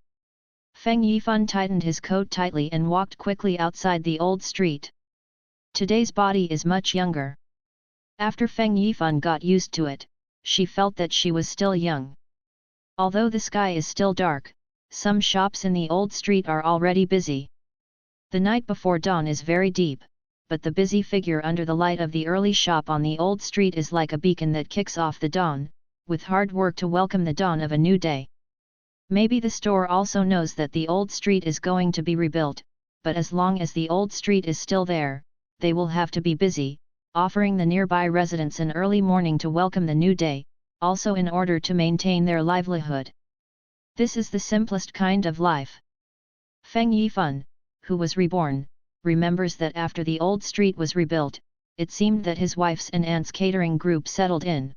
Feng Yifan tightened his coat tightly and walked quickly outside the old street. Today's body is much younger. After Feng Yifan got used to it, she felt that she was still young. Although the sky is still dark, some shops in the old street are already busy. The night before dawn is very deep, but the busy figure under the light of the early shop on the old street is like a beacon that kicks off the dawn, with hard work to welcome the dawn of a new day. Maybe the store also knows that the old street is going to be rebuilt, but as long as the old street is still there, they will have to be busy, offering the nearby residents an early morning to welcome the new day, also in order to maintain their livelihood. This is the simplest kind of life. Feng Yifan, who was reborn, remembers that after the old street was rebuilt, it seemed that his wife's and aunt's catering group settled in.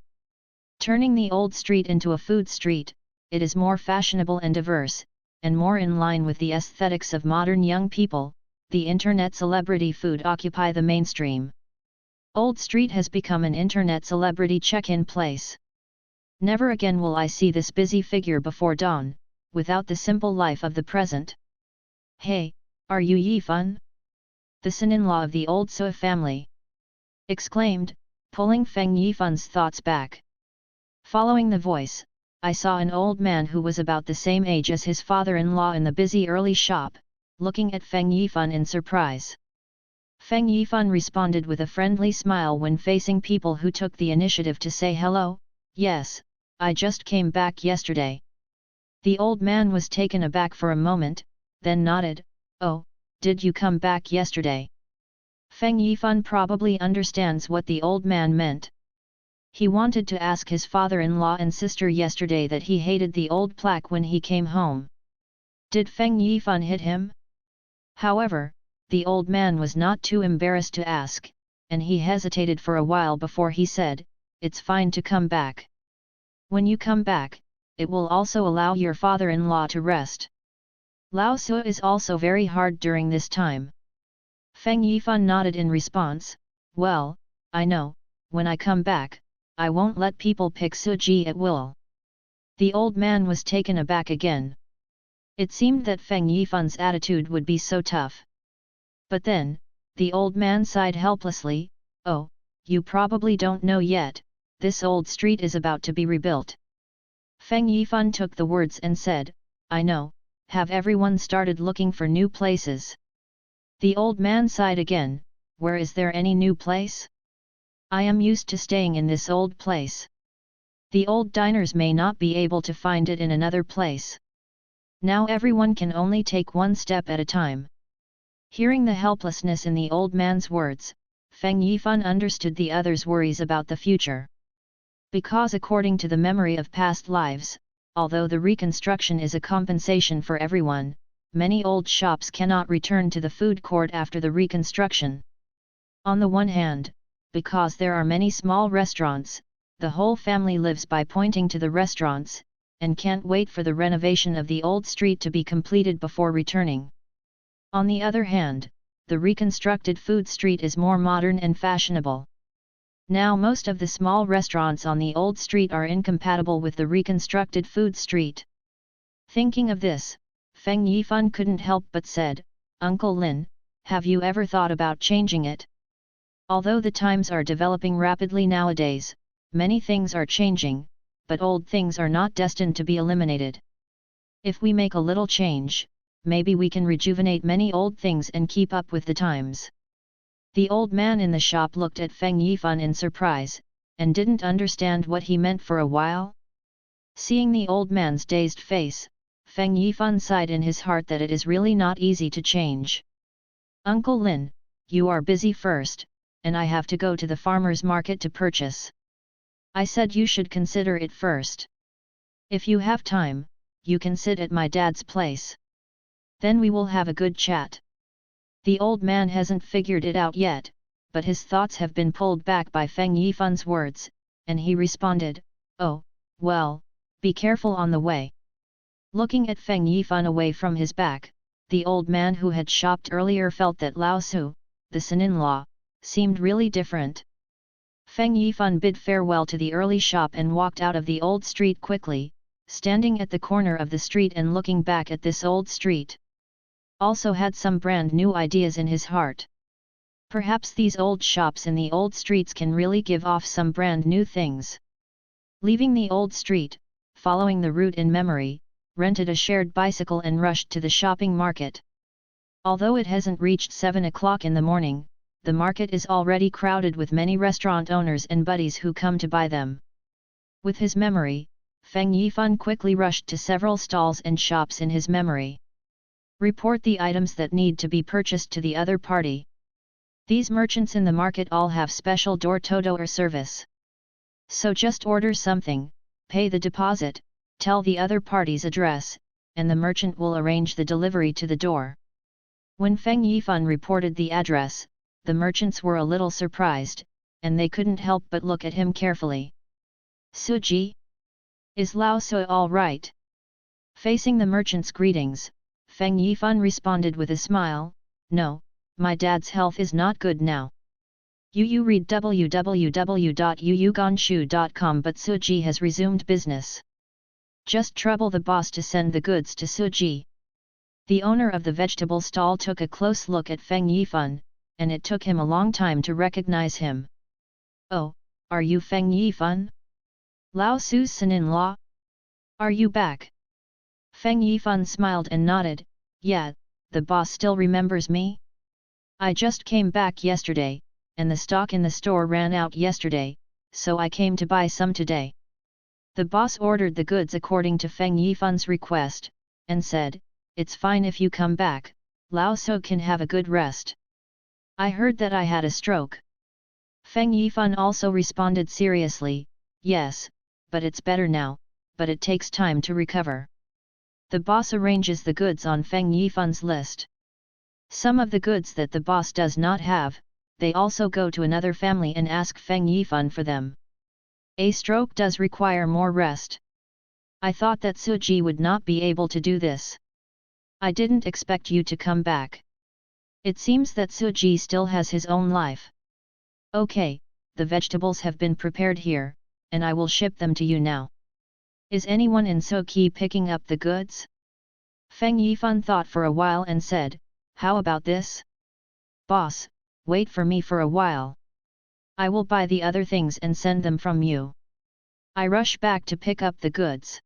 Turning the old street into a food street, it is more fashionable and diverse, and more in line with the aesthetics of modern young people. The internet celebrity food occupy the mainstream. Old Street has become an internet celebrity check-in place. Never again will I see this busy figure before dawn, without the simple life of the present. Hey, are you Yifan? The son-in-law of the old Sui family exclaimed, pulling Feng Yifan's thoughts back. Following the voice, I saw an old man who was about the same age as his father-in-law in the busy early shop, looking at Feng Yifan in surprise. Feng Yifan responded with a friendly smile when facing people who took the initiative to say hello. Yes, I just came back yesterday. The old man was taken aback for a moment, then nodded. Oh, did you come back yesterday? Feng Yifan probably understands what the old man meant. He wanted to ask his father-in-law and sister yesterday that he hated the old plaque when he came home. Did Feng Yifan hit him? However, the old man was not too embarrassed to ask, and he hesitated for a while before he said, "It's fine to come back. When you come back, it will also allow your father-in-law to rest. Lao Su is also very hard during this time." Feng Yifan nodded in response. Well, I know, when I come back, I won't let people pick Suji at will. The old man was taken aback again. It seemed that Feng Yifan's attitude would be so tough. But then, the old man sighed helplessly. Oh, you probably don't know yet, this old street is about to be rebuilt. Feng Yifan took the words and said, I know, have everyone started looking for new places? The old man sighed again. Where is there any new place? I am used to staying in this old place. The old diners may not be able to find it in another place. Now everyone can only take one step at a time. Hearing the helplessness in the old man's words, Feng Yifan understood the other's worries about the future. Because according to the memory of past lives, although the reconstruction is a compensation for everyone, many old shops cannot return to the food court after the reconstruction. On the one hand, because there are many small restaurants, the whole family lives by pointing to the restaurants, and can't wait for the renovation of the old street to be completed before returning. On the other hand, the reconstructed food street is more modern and fashionable. Now most of the small restaurants on the old street are incompatible with the reconstructed food street. Thinking of this, Feng Yifan couldn't help but said, Uncle Lin, have you ever thought about changing it? Although the times are developing rapidly nowadays, many things are changing, but old things are not destined to be eliminated. If we make a little change, maybe we can rejuvenate many old things and keep up with the times. The old man in the shop looked at Feng Yifan in surprise, and didn't understand what he meant for a while. Seeing the old man's dazed face, Feng Yifan sighed in his heart that it is really not easy to change. Uncle Lin, you are busy first, and I have to go to the farmer's market to purchase. I said you should consider it first. If you have time, you can sit at my dad's place. Then we will have a good chat. The old man hasn't figured it out yet, but his thoughts have been pulled back by Feng Yifan's words, and he responded, "Oh, well, be careful on the way." Looking at Feng Yifan away from his back, the old man who had shopped earlier felt that Lao Su, the son-in-law, seemed really different. Feng Yifan bid farewell to the early shop and walked out of the old street quickly, standing at the corner of the street and looking back at this old street. Also had some brand new ideas in his heart. Perhaps these old shops in the old streets can really give off some brand new things. Leaving the old street, following the route in memory, rented a shared bicycle and rushed to the shopping market. Although it hasn't reached 7 o'clock in the morning, the market is already crowded with many restaurant owners and buddies who come to buy them. With his memory, Feng Yifan quickly rushed to several stalls and shops in his memory. Report the items that need to be purchased to the other party. These merchants in the market all have special door-to-door service. So just order something, pay the deposit, tell the other party's address, and the merchant will arrange the delivery to the door. When Feng Yifan reported the address, the merchants were a little surprised, and they couldn't help but look at him carefully. "Suji? Is Lao Su all right?" Facing the merchant's greetings, Feng Yifan responded with a smile, "No, my dad's health is not good now." You read www.yuyuganshu.com, but Suji has resumed business. Just trouble the boss to send the goods to Suji. The owner of the vegetable stall took a close look at Feng Yifan, and it took him a long time to recognize him. "Oh, are you Feng Yifan? Lao Su's son-in-law? Are you back?" Feng Yifan smiled and nodded, "Yeah, the boss still remembers me? I just came back yesterday, and the stock in the store ran out yesterday, so I came to buy some today." The boss ordered the goods according to Feng Yifan's request, and said, "It's fine if you come back, Lao Su can have a good rest. I heard that I had a stroke." Feng Yifan also responded seriously, "Yes, but it's better now, but it takes time to recover." The boss arranges the goods on Feng Yifan's list. Some of the goods that the boss does not have, they also go to another family and ask Feng Yifan for them. A stroke does require more rest. I thought that Suji would not be able to do this. I didn't expect you to come back. It seems that Suji still has his own life. Okay, the vegetables have been prepared here, and I will ship them to you now. Is anyone in Soki picking up the goods? Feng Yifan thought for a while and said, "How about this? Boss, wait for me for a while. I will buy the other things and send them from you. I rush back to pick up the goods.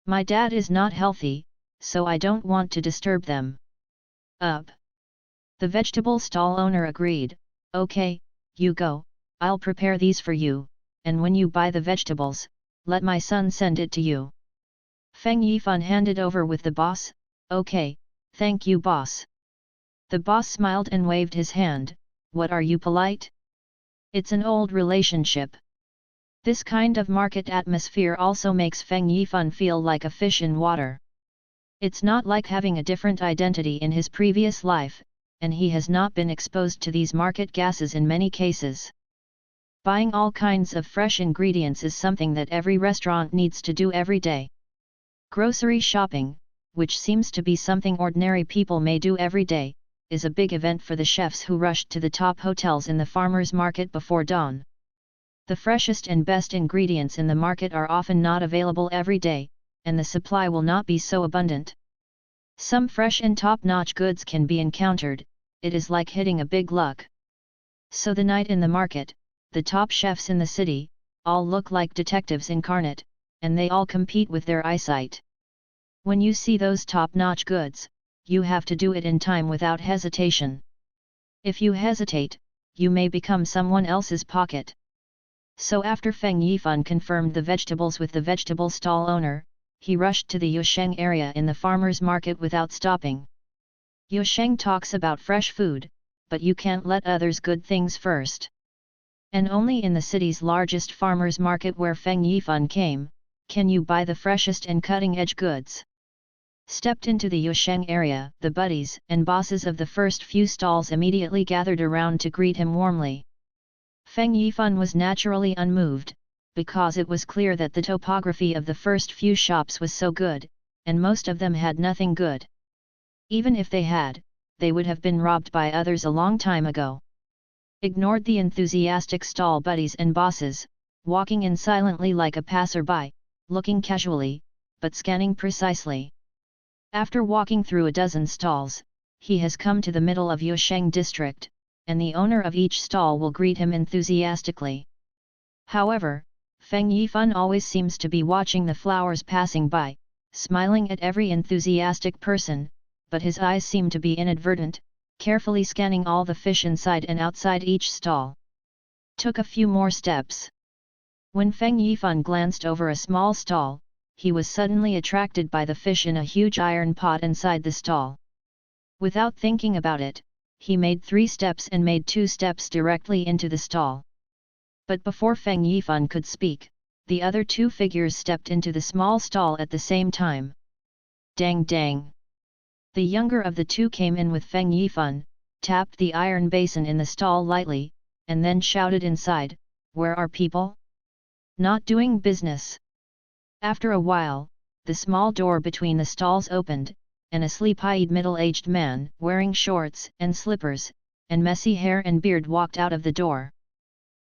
My dad is not healthy, so I don't want to disturb them." Up. The vegetable stall owner agreed, "Okay, you go, I'll prepare these for you, and when you buy the vegetables, let my son send it to you." Feng Yifan handed over with the boss, "Okay, thank you boss." The boss smiled and waved his hand, "What are you polite? It's an old relationship." This kind of market atmosphere also makes Feng Yifan feel like a fish in water. It's not like having a different identity in his previous life, and he has not been exposed to these market gases in many cases. Buying all kinds of fresh ingredients is something that every restaurant needs to do every day. Grocery shopping, which seems to be something ordinary people may do every day, is a big event for the chefs who rushed to the top hotels in the farmers' market before dawn. The freshest and best ingredients in the market are often not available every day, and the supply will not be so abundant. Some fresh and top-notch goods can be encountered, it is like hitting a big luck. So the night in the market, the top chefs in the city, all look like detectives incarnate, and they all compete with their eyesight. When you see those top-notch goods, you have to do it in time without hesitation. If you hesitate, you may become someone else's pocket. So after Feng Yifan confirmed the vegetables with the vegetable stall owner, he rushed to the Yusheng area in the farmers' market without stopping. Yusheng talks about fresh food, but you can't let others good things first. And only in the city's largest farmers' market where Feng Yifan came, can you buy the freshest and cutting-edge goods. stepped into the Yusheng area. The buddies and bosses of the first few stalls immediately gathered around to greet him warmly. Feng Yifan was naturally unmoved, because it was clear that the topography of the first few shops was so good, and most of them had nothing good. Even if they had, they would have been robbed by others a long time ago. Ignored the enthusiastic stall buddies and bosses, walking in silently like a passerby, looking casually, but scanning precisely. After walking through a dozen stalls, he has come to the middle of Yusheng district, and the owner of each stall will greet him enthusiastically. However, Feng Yifan always seems to be watching the flowers passing by, smiling at every enthusiastic person, but his eyes seem to be inadvertent, carefully scanning all the fish inside and outside each stall. Took a few more steps. When Feng Yifan glanced over a small stall, he was suddenly attracted by the fish in a huge iron pot inside the stall. Without thinking about it, he made 3 steps and made 2 steps directly into the stall. But before Feng Yifan could speak, the other 2 figures stepped into the small stall at the same time. Dang dang! The younger of the 2 came in with Feng Yifan, tapped the iron basin in the stall lightly, and then shouted inside, "Where are people? Not doing business." After a while, the small door between the stalls opened, and a sleepy-eyed middle-aged man, wearing shorts and slippers, and messy hair and beard walked out of the door.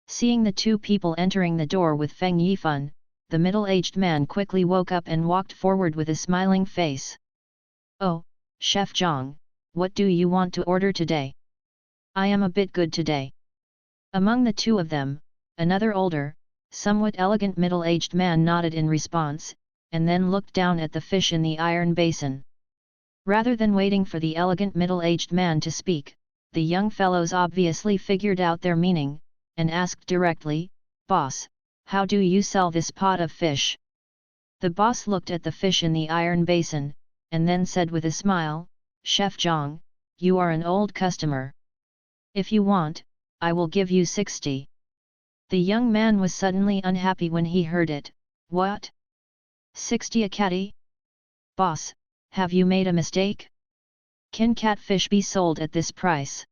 Seeing the 2 people entering the door with Feng Yifan, the middle-aged man quickly woke up and walked forward with a smiling face. "Oh, Chef Zhang, what do you want to order today? I am a bit good today." Among the 2 of them, another older, somewhat elegant middle-aged man nodded in response, and then looked down at the fish in the iron basin. Rather than waiting for the elegant middle-aged man to speak, the young fellows obviously figured out their meaning, and asked directly, "Boss, how do you sell this pot of fish?" The boss looked at the fish in the iron basin, and then said with a smile, "Chef Zhang, you are an old customer. If you want, I will give you 60. The young man was suddenly unhappy when he heard it. "What? 60 a catty? Boss, have you made a mistake? Can catfish be sold at this price?"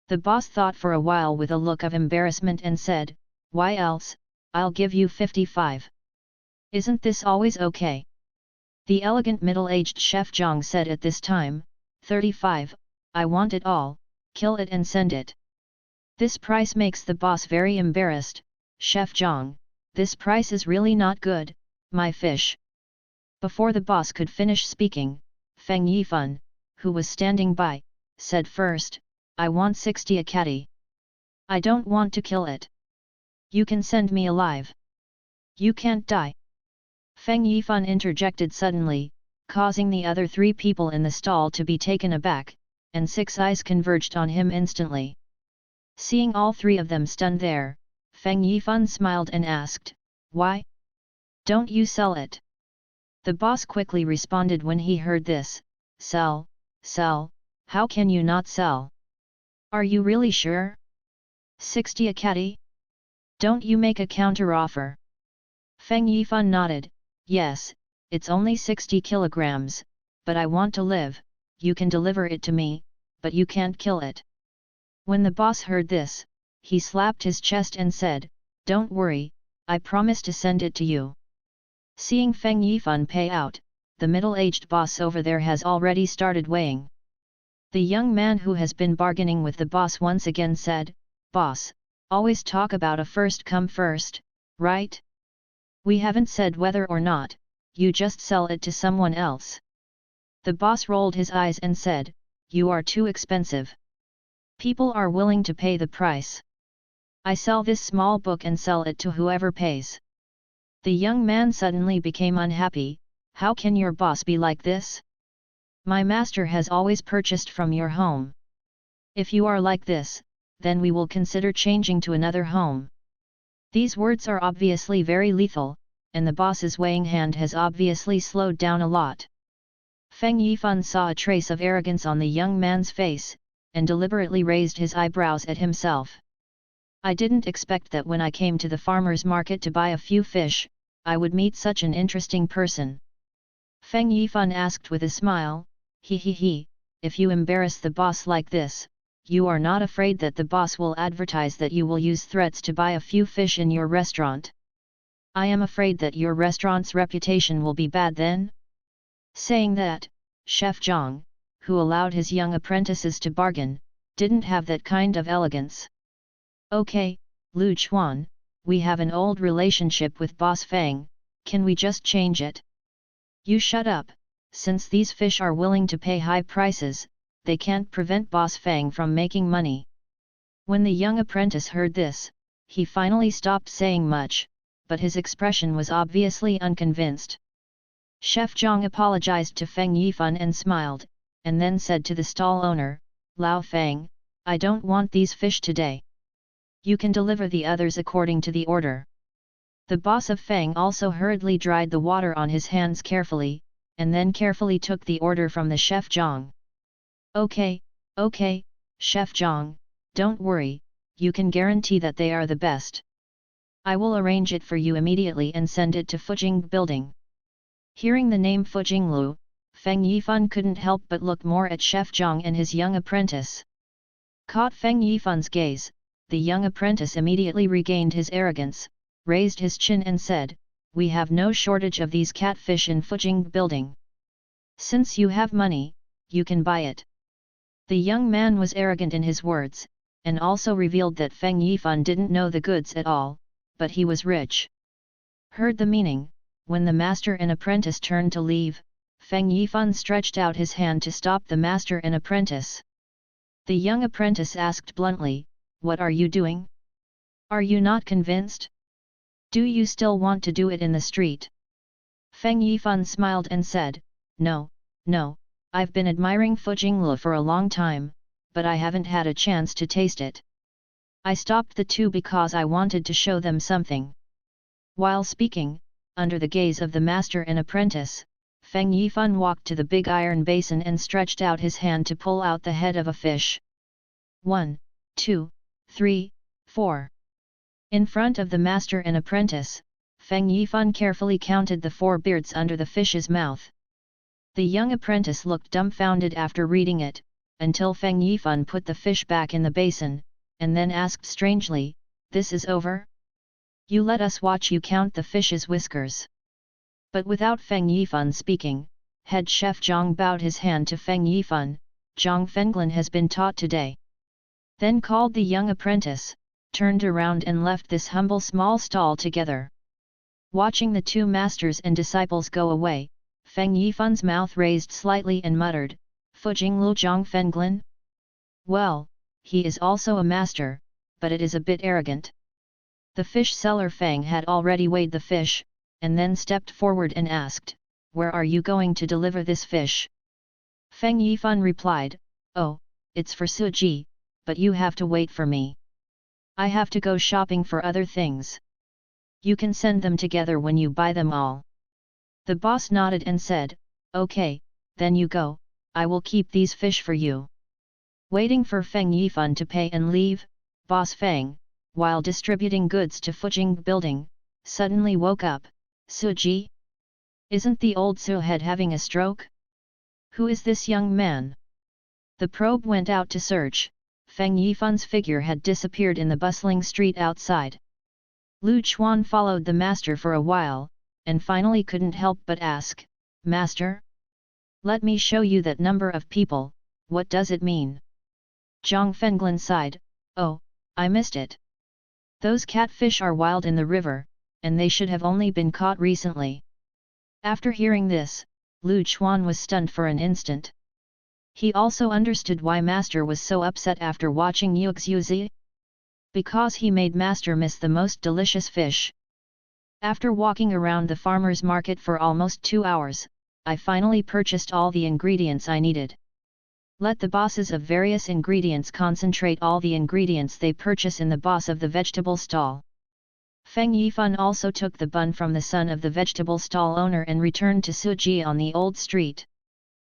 The boss thought for a while with a look of embarrassment and said, "Why else, I'll give you 55. Isn't this always okay?" The elegant middle-aged Chef Zhang said at this time, 35, I want it all, kill it and send it." This price makes the boss very embarrassed. "Chef Zhang, this price is really not good, my fish." Before the boss could finish speaking, Feng Yifan, who was standing by, said first, "I want 60 a catty. I don't want to kill it. You can send me alive. You can't die." Feng Yifan interjected suddenly, causing the other 3 people in the stall to be taken aback, and 6 eyes converged on him instantly. Seeing all 3 of them stunned there, Feng Yifan smiled and asked, "Why? Don't you sell it?" The boss quickly responded when he heard this, "Sell, sell, how can you not sell? Are you really sure? 60 a catty? Don't you make a counter-offer?" Feng Yifan nodded, "Yes, it's only 60 kilograms, but I want to live, you can deliver it to me, but you can't kill it." When the boss heard this, he slapped his chest and said, "Don't worry, I promise to send it to you." Seeing Feng Yifan pay out, the middle-aged boss over there has already started weighing. The young man who has been bargaining with the boss once again said, "Boss, always talk about a first come first, right? We haven't said whether or not, you just sell it to someone else." The boss rolled his eyes and said, "You are too expensive. People are willing to pay the price. I sell this small book and sell it to whoever pays." The young man suddenly became unhappy. "How can your boss be like this? My master has always purchased from your home. If you are like this, then we will consider changing to another home." These words are obviously very lethal, and the boss's weighing hand has obviously slowed down a lot. Feng Yifan saw a trace of arrogance on the young man's face, and deliberately raised his eyebrows at himself. "I didn't expect that when I came to the farmer's market to buy a few fish, I would meet such an interesting person. Feng Yifan asked with a smile, he, if you embarrass the boss like this, you are not afraid that the boss will advertise that you will use threats to buy a few fish in your restaurant? I am afraid that your restaurant's reputation will be bad then? Saying that, Chef Zhang, who allowed his young apprentices to bargain, didn't have that kind of elegance. Okay, Lu Chuan, we have an old relationship with Boss Feng, can we just change it? You shut up, since these fish are willing to pay high prices, they can't prevent Boss Feng from making money. When the young apprentice heard this, he finally stopped saying much, but his expression was obviously unconvinced. Chef Zhang apologized to Feng Yifan and smiled, and then said to the stall owner, Lao Feng, I don't want these fish today. You can deliver the others according to the order. The boss of Feng also hurriedly dried the water on his hands carefully, and then carefully took the order from the Chef Zhang. Okay, Chef Zhang, don't worry, you can guarantee that they are the best. I will arrange it for you immediately and send it to Fujing Building. Hearing the name Fujinglu, Feng Yifan couldn't help but look more at Chef Zhang and his young apprentice. Caught Feng Yifan's gaze, the young apprentice immediately regained his arrogance, raised his chin and said, We have no shortage of these catfish in Fujing Building. Since you have money, you can buy it. The young man was arrogant in his words, and also revealed that Feng Yifan didn't know the goods at all, but he was rich. Heard the meaning, when the master and apprentice turned to leave, Feng Yifan stretched out his hand to stop the master and apprentice. The young apprentice asked bluntly, What are you doing? Are you not convinced? Do you still want to do it in the street? Feng Yifan smiled and said, No, I've been admiring Fujinglu for a long time, but I haven't had a chance to taste it. I stopped the two because I wanted to show them something. While speaking, under the gaze of the master and apprentice, Feng Yifan walked to the big iron basin and stretched out his hand to pull out the head of a fish. 1, 2, 3, 4. In front of the master and apprentice, Feng Yifan carefully counted the 4 beards under the fish's mouth. The young apprentice looked dumbfounded after reading it, until Feng Yifan put the fish back in the basin, and then asked strangely, This is over? You let us watch you count the fish's whiskers. But without Feng Yifan speaking, head chef Zhang bowed his hand to Feng Yifan, Zhang Fenglin has been taught today. Then called the young apprentice, turned around and left this humble small stall together. Watching the 2 masters and disciples go away, Feng Yifan's mouth raised slightly and muttered, Fujinglu Zhang Fenglin? Well, he is also a master, but it is a bit arrogant. The fish seller Feng had already weighed the fish, and then stepped forward and asked, Where are you going to deliver this fish? Feng Yifan replied, Oh, it's for Suji, but you have to wait for me. I have to go shopping for other things. You can send them together when you buy them all. The boss nodded and said, Okay, then you go, I will keep these fish for you. Waiting for Feng Yifan to pay and leave, Boss Feng, while distributing goods to Fujing Building, suddenly woke up, Suji? Isn't the old Su head having a stroke? Who is this young man? The probe went out to search, Feng Yifan's figure had disappeared in the bustling street outside. Lu Chuan followed the master for a while, and finally couldn't help but ask, Master? Let me show you that number of people, what does it mean? Zhang Fenglin sighed, Oh, I missed it. Those catfish are wild in the river, and they should have only been caught recently. After hearing this, Lu Chuan was stunned for an instant. He also understood why Master was so upset after watching Yuxuzi. Because he made Master miss the most delicious fish. After walking around the farmer's market for almost 2 hours, I finally purchased all the ingredients I needed. Let the bosses of various ingredients concentrate all the ingredients they purchase in the boss of the vegetable stall. Feng Yifan also took the bun from the son of the vegetable stall owner and returned to Suji on the old street.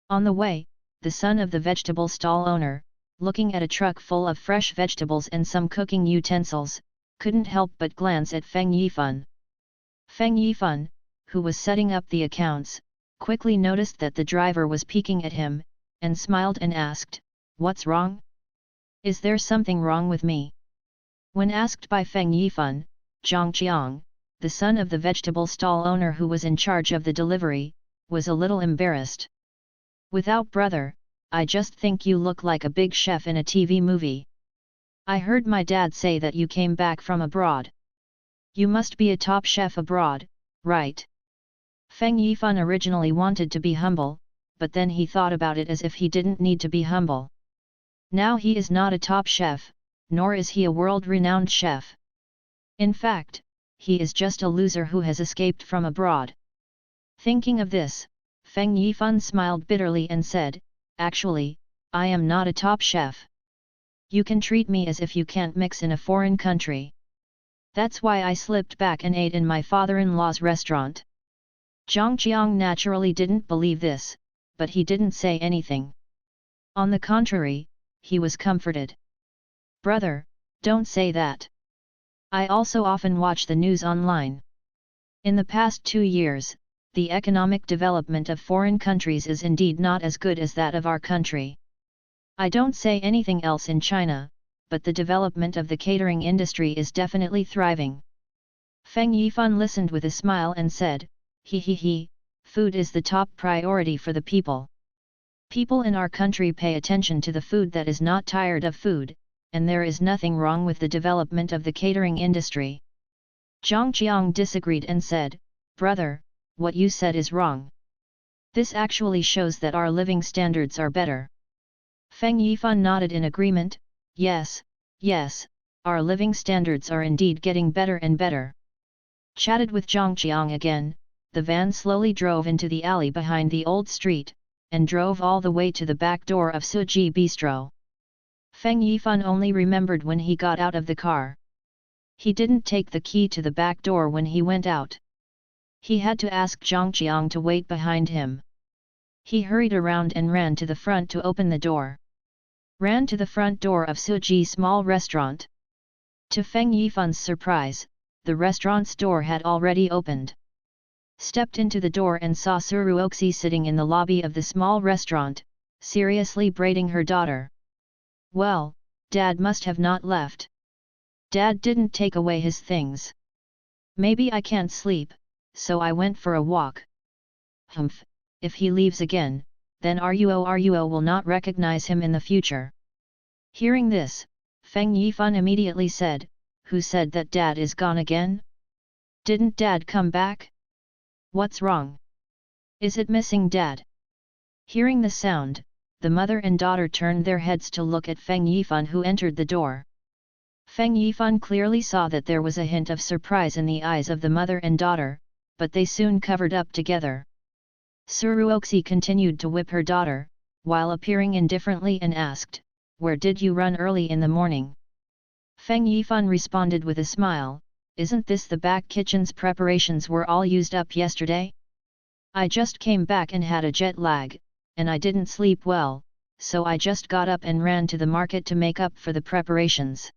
On the way, the son of the vegetable stall owner, looking at a truck full of fresh vegetables and some cooking utensils, couldn't help but glance at Feng Yifan. Feng Yifan, who was setting up the accounts, quickly noticed that the driver was peeking at him, and smiled and asked, "What's wrong? Is there something wrong with me?" When asked by Feng Yifan, Zhang Qiang, the son of the vegetable stall owner who was in charge of the delivery, was a little embarrassed. "Without brother, I just think you look like a big chef in a TV movie. I heard my dad say that you came back from abroad. You must be a top chef abroad, right?" Feng Yifan originally wanted to be humble, but then he thought about it as if he didn't need to be humble. Now he is not a top chef, nor is he a world-renowned chef. In fact, he is just a loser who has escaped from abroad. Thinking of this, Feng Yifan smiled bitterly and said, "Actually, I am not a top chef. You can treat me as if you can't mix in a foreign country. That's why I slipped back and ate in my father-in-law's restaurant." Zhang Qiang naturally didn't believe this, but he didn't say anything. On the contrary, he was comforted. "Brother, don't say that. I also often watch the news online. In the past 2 years, the economic development of foreign countries is indeed not as good as that of our country. I don't say anything else in China, but the development of the catering industry is definitely thriving." Feng Yifan listened with a smile and said, "He, food is the top priority for the people. People in our country pay attention to the food that is not tired of food, and there is nothing wrong with the development of the catering industry." Zhang Qiang disagreed and said, "Brother, what you said is wrong. This actually shows that our living standards are better." Feng Yifan nodded in agreement, yes, our living standards are indeed getting better and better." Chatted with Zhang Qiang again, the van slowly drove into the alley behind the old street, and drove all the way to the back door of Suji Bistro. Feng Yifan only remembered when he got out of the car. He didn't take the key to the back door when he went out. He had to ask Zhang Qiang to wait behind him. He hurried around and ran to the front to open the door. Ran to the front door of Suji's small restaurant. To Feng Yifan's surprise, the restaurant's door had already opened. Stepped into the door and saw Suruoxi sitting in the lobby of the small restaurant, seriously braiding her daughter. "Well, Dad must have not left. Dad didn't take away his things. Maybe I can't sleep, so I went for a walk. Humph, if he leaves again, then Ruo will not recognize him in the future." Hearing this, Feng Yifan immediately said, "Who said that Dad is gone again? Didn't Dad come back? What's wrong? Is it missing Dad?" Hearing the sound, the mother and daughter turned their heads to look at Feng Yifan who entered the door. Feng Yifan clearly saw that there was a hint of surprise in the eyes of the mother and daughter, but they soon covered up together. Suruoxi continued to whip her daughter, while appearing indifferently and asked, "Where did you run early in the morning?" Feng Yifan responded with a smile, "Isn't this the back kitchen's preparations were all used up yesterday? I just came back and had a jet lag, and I didn't sleep well, so I just got up and ran to the market to make up for the preparations."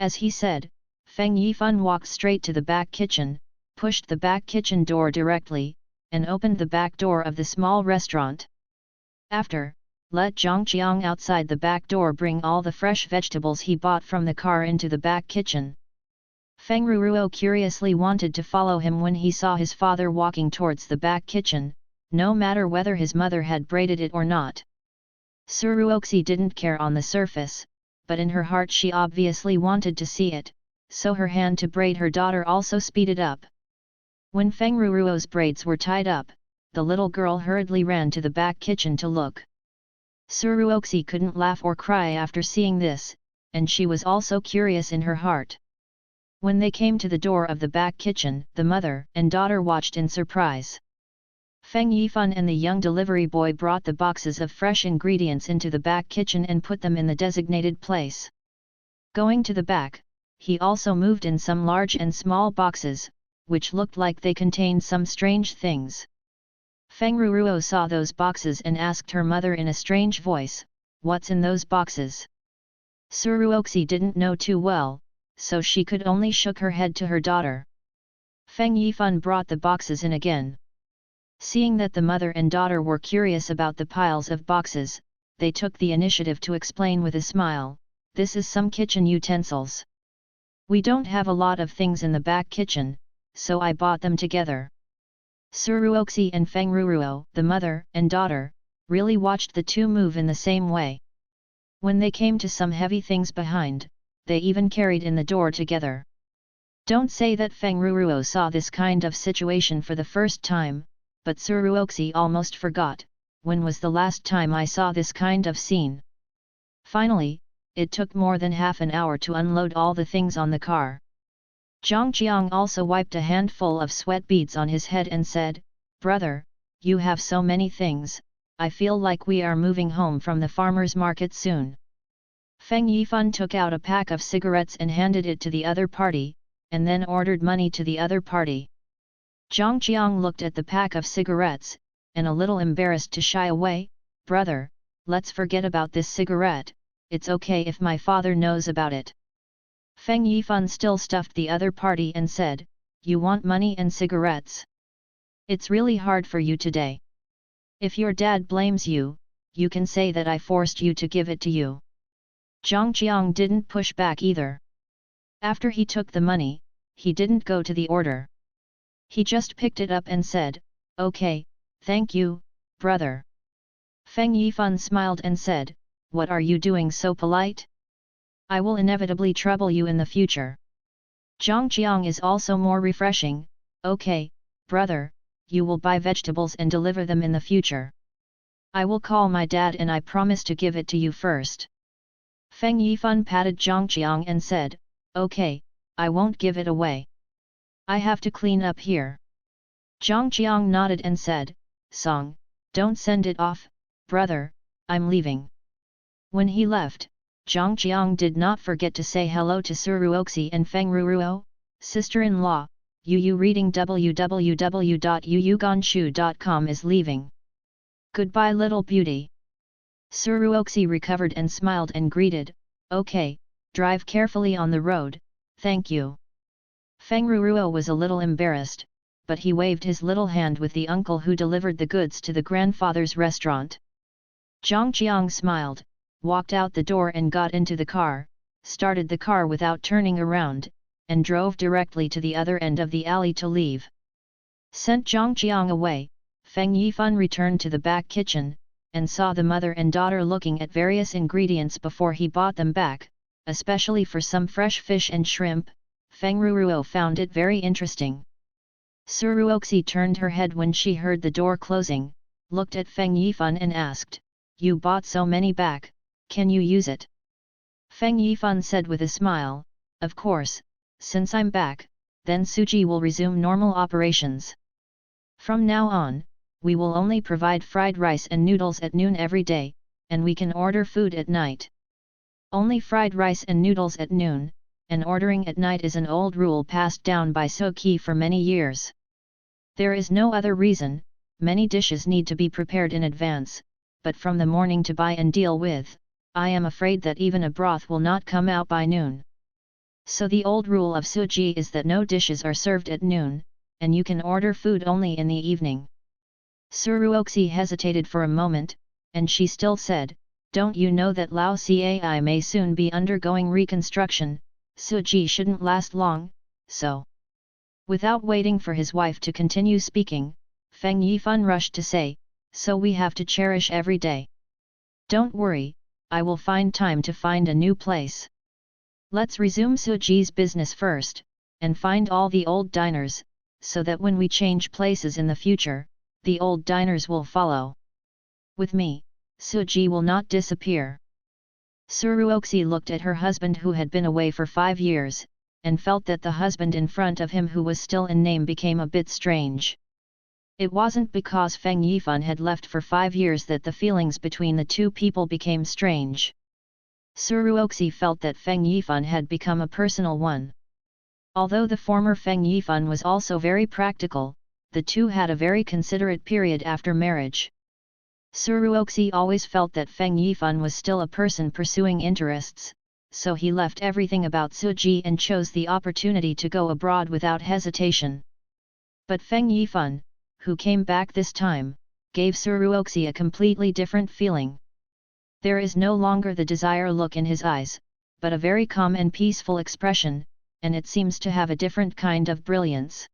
As he said, Feng Yifan walked straight to the back kitchen, pushed the back kitchen door directly, and opened the back door of the small restaurant. After, let Zhang Qiang outside the back door bring all the fresh vegetables he bought from the car into the back kitchen. Feng Ruruo curiously wanted to follow him when he saw his father walking towards the back kitchen, no matter whether his mother had braided it or not. Suruoxi didn't care on the surface, but in her heart she obviously wanted to see it, so her hand to braid her daughter also speeded up. When Feng Ruruo's braids were tied up, the little girl hurriedly ran to the back kitchen to look. Suruoxi couldn't laugh or cry after seeing this, and she was also curious in her heart. When they came to the door of the back kitchen, the mother and daughter watched in surprise. Feng Yifan and the young delivery boy brought the boxes of fresh ingredients into the back kitchen and put them in the designated place. Going to the back, he also moved in some large and small boxes, which looked like they contained some strange things. Feng Ruruo saw those boxes and asked her mother in a strange voice, "What's in those boxes?" Suruoxi didn't know too well, so she could only shook her head to her daughter. Feng Yifan brought the boxes in again. Seeing that the mother and daughter were curious about the piles of boxes, they took the initiative to explain with a smile, "This is some kitchen utensils. We don't have a lot of things in the back kitchen, so I bought them together." Suruoxi and Feng Ruruo, the mother and daughter, really watched the two move in the same way. When they came to some heavy things behind, they even carried in the door together. Don't say that Feng Ruruo saw this kind of situation for the first time, but Suruoxi almost forgot, when was the last time I saw this kind of scene? Finally, it took more than half an hour to unload all the things on the car. Zhang Qiang also wiped a handful of sweat beads on his head and said, "Brother, you have so many things, I feel like we are moving home from the farmer's market soon." Feng Yifan took out a pack of cigarettes and handed it to the other party, and then ordered money to the other party. Zhang Qiang looked at the pack of cigarettes, and a little embarrassed to shy away, "Brother, let's forget about this cigarette, it's okay if my father knows about it." Feng Yifan still stuffed the other party and said, "You want money and cigarettes? It's really hard for you today. If your dad blames you, you can say that I forced you to give it to you." Zhang Qiang didn't push back either. After he took the money, he didn't go to the order. He just picked it up and said, "Okay, thank you, brother." Feng Yifan smiled and said, "What are you doing so polite? I will inevitably trouble you in the future." Zhang Qiang is also more refreshing, "Okay, brother, you will buy vegetables and deliver them in the future. I will call my dad and I promise to give it to you first." Feng Yifan patted Zhang Qiang and said, "Okay, I won't give it away. I have to clean up here." Zhang Qiang nodded and said, "Song, don't send it off, brother, I'm leaving." When he left, Zhang Qiang did not forget to say hello to Suruoxi and Feng Ruruo, sister-in-law. Yu reading www.yuyuganshu.com is leaving. Goodbye little beauty. Suruoxi recovered and smiled and greeted, "Okay, drive carefully on the road, thank you." Feng Ruruo was a little embarrassed, but he waved his little hand with the uncle who delivered the goods to the grandfather's restaurant. Zhang Qiang smiled, walked out the door and got into the car, started the car without turning around, and drove directly to the other end of the alley to leave. Sent Zhang Qiang away, Feng Yifan returned to the back kitchen, and saw the mother and daughter looking at various ingredients before he bought them back, especially for some fresh fish and shrimp. Feng Ruruo found it very interesting. Suruoxi turned her head when she heard the door closing, looked at Feng Yifan and asked, "You bought so many back, can you use it?" Feng Yifan said with a smile, "Of course, since I'm back, then Suji will resume normal operations. From now on, we will only provide fried rice and noodles at noon every day, and we can order food at night. Only fried rice and noodles at noon, and ordering at night is an old rule passed down by So-ki for many years. There is no other reason, many dishes need to be prepared in advance, but from the morning to buy and deal with, I am afraid that even a broth will not come out by noon. So the old rule of Suji is that no dishes are served at noon, and you can order food only in the evening." Suruoxi hesitated for a moment, and she still said, "Don't you know that Lao Cai may soon be undergoing reconstruction, Suji shouldn't last long, so..." Without waiting for his wife to continue speaking, Feng Yifan rushed to say, "So we have to cherish every day. Don't worry, I will find time to find a new place. Let's resume Suji's business first, and find all the old diners, so that when we change places in the future, the old diners will follow. With me, Suji will not disappear." Suruoxi looked at her husband who had been away for 5 years, and felt that the husband in front of him who was still in name became a bit strange. It wasn't because Feng Yifan had left for 5 years that the feelings between the two people became strange. Suruoxi felt that Feng Yifan had become a personal one. Although the former Feng Yifan was also very practical, the two had a very considerate period after marriage. Suruoxi always felt that Feng Yifan was still a person pursuing interests, so he left everything about Suji and chose the opportunity to go abroad without hesitation. But Feng Yifan, who came back this time, gave Suruoxi a completely different feeling. There is no longer the desire look in his eyes, but a very calm and peaceful expression, and it seems to have a different kind of brilliance.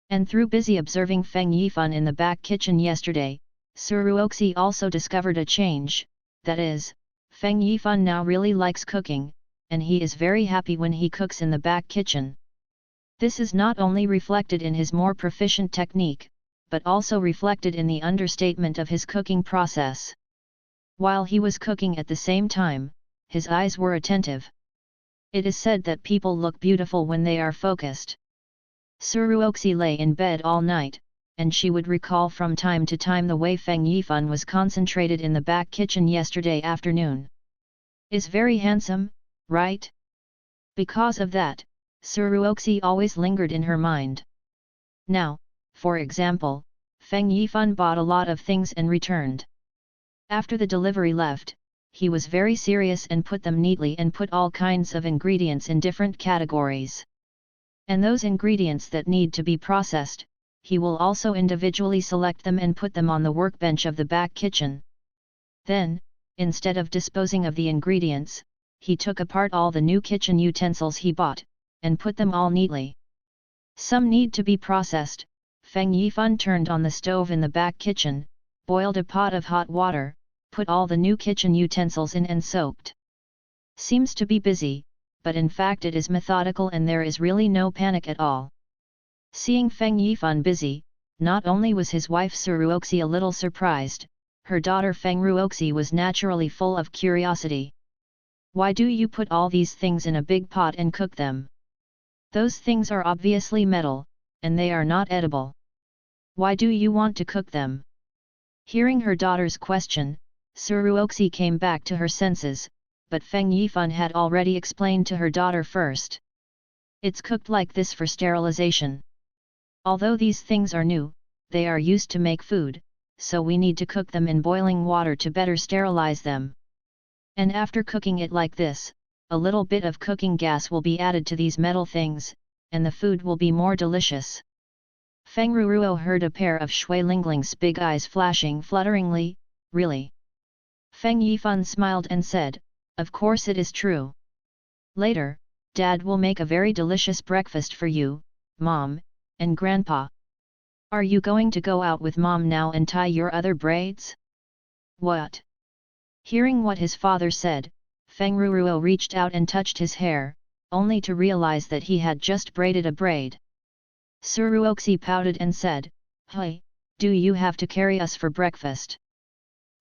And through busy observing Feng Yifan in the back kitchen yesterday, Suruoxi also discovered a change, that is, Feng Yifan now really likes cooking, and he is very happy when he cooks in the back kitchen. This is not only reflected in his more proficient technique, but also reflected in the understatement of his cooking process. While he was cooking at the same time, his eyes were attentive. It is said that people look beautiful when they are focused. Suruoxi lay in bed all night, and she would recall from time to time the way Feng Yifan was concentrated in the back kitchen yesterday afternoon. Is very handsome, right? Because of that, Suruoxi always lingered in her mind. Now, for example, Feng Yifan bought a lot of things and returned. After the delivery left, he was very serious and put them neatly and put all kinds of ingredients in different categories. And those ingredients that need to be processed, he will also individually select them and put them on the workbench of the back kitchen. Then, instead of disposing of the ingredients, he took apart all the new kitchen utensils he bought, and put them all neatly. Some need to be processed. Feng Yifan turned on the stove in the back kitchen, boiled a pot of hot water, put all the new kitchen utensils in and soaked. Seems to be busy, but in fact it is methodical and there is really no panic at all. Seeing Feng Yifan busy, not only was his wife Suruoxi a little surprised, her daughter Feng Ruoxi was naturally full of curiosity. Why do you put all these things in a big pot and cook them? Those things are obviously metal, and they are not edible. Why do you want to cook them? Hearing her daughter's question, Suruoxi came back to her senses, but Feng Yifan had already explained to her daughter first. It's cooked like this for sterilization. Although these things are new, they are used to make food, so we need to cook them in boiling water to better sterilize them. And after cooking it like this, a little bit of cooking gas will be added to these metal things, and the food will be more delicious. Feng Ruruo heard a pair of Shui Lingling's big eyes flashing flutteringly. Really? Feng Yifan smiled and said, of course it is true. Later, Dad will make a very delicious breakfast for you, Mom, and Grandpa. Are you going to go out with Mom now and tie your other braids? What? Hearing what his father said, Feng Ruruo reached out and touched his hair, only to realize that he had just braided a braid. Suruoxi pouted and said, Hey, do you have to carry us for breakfast?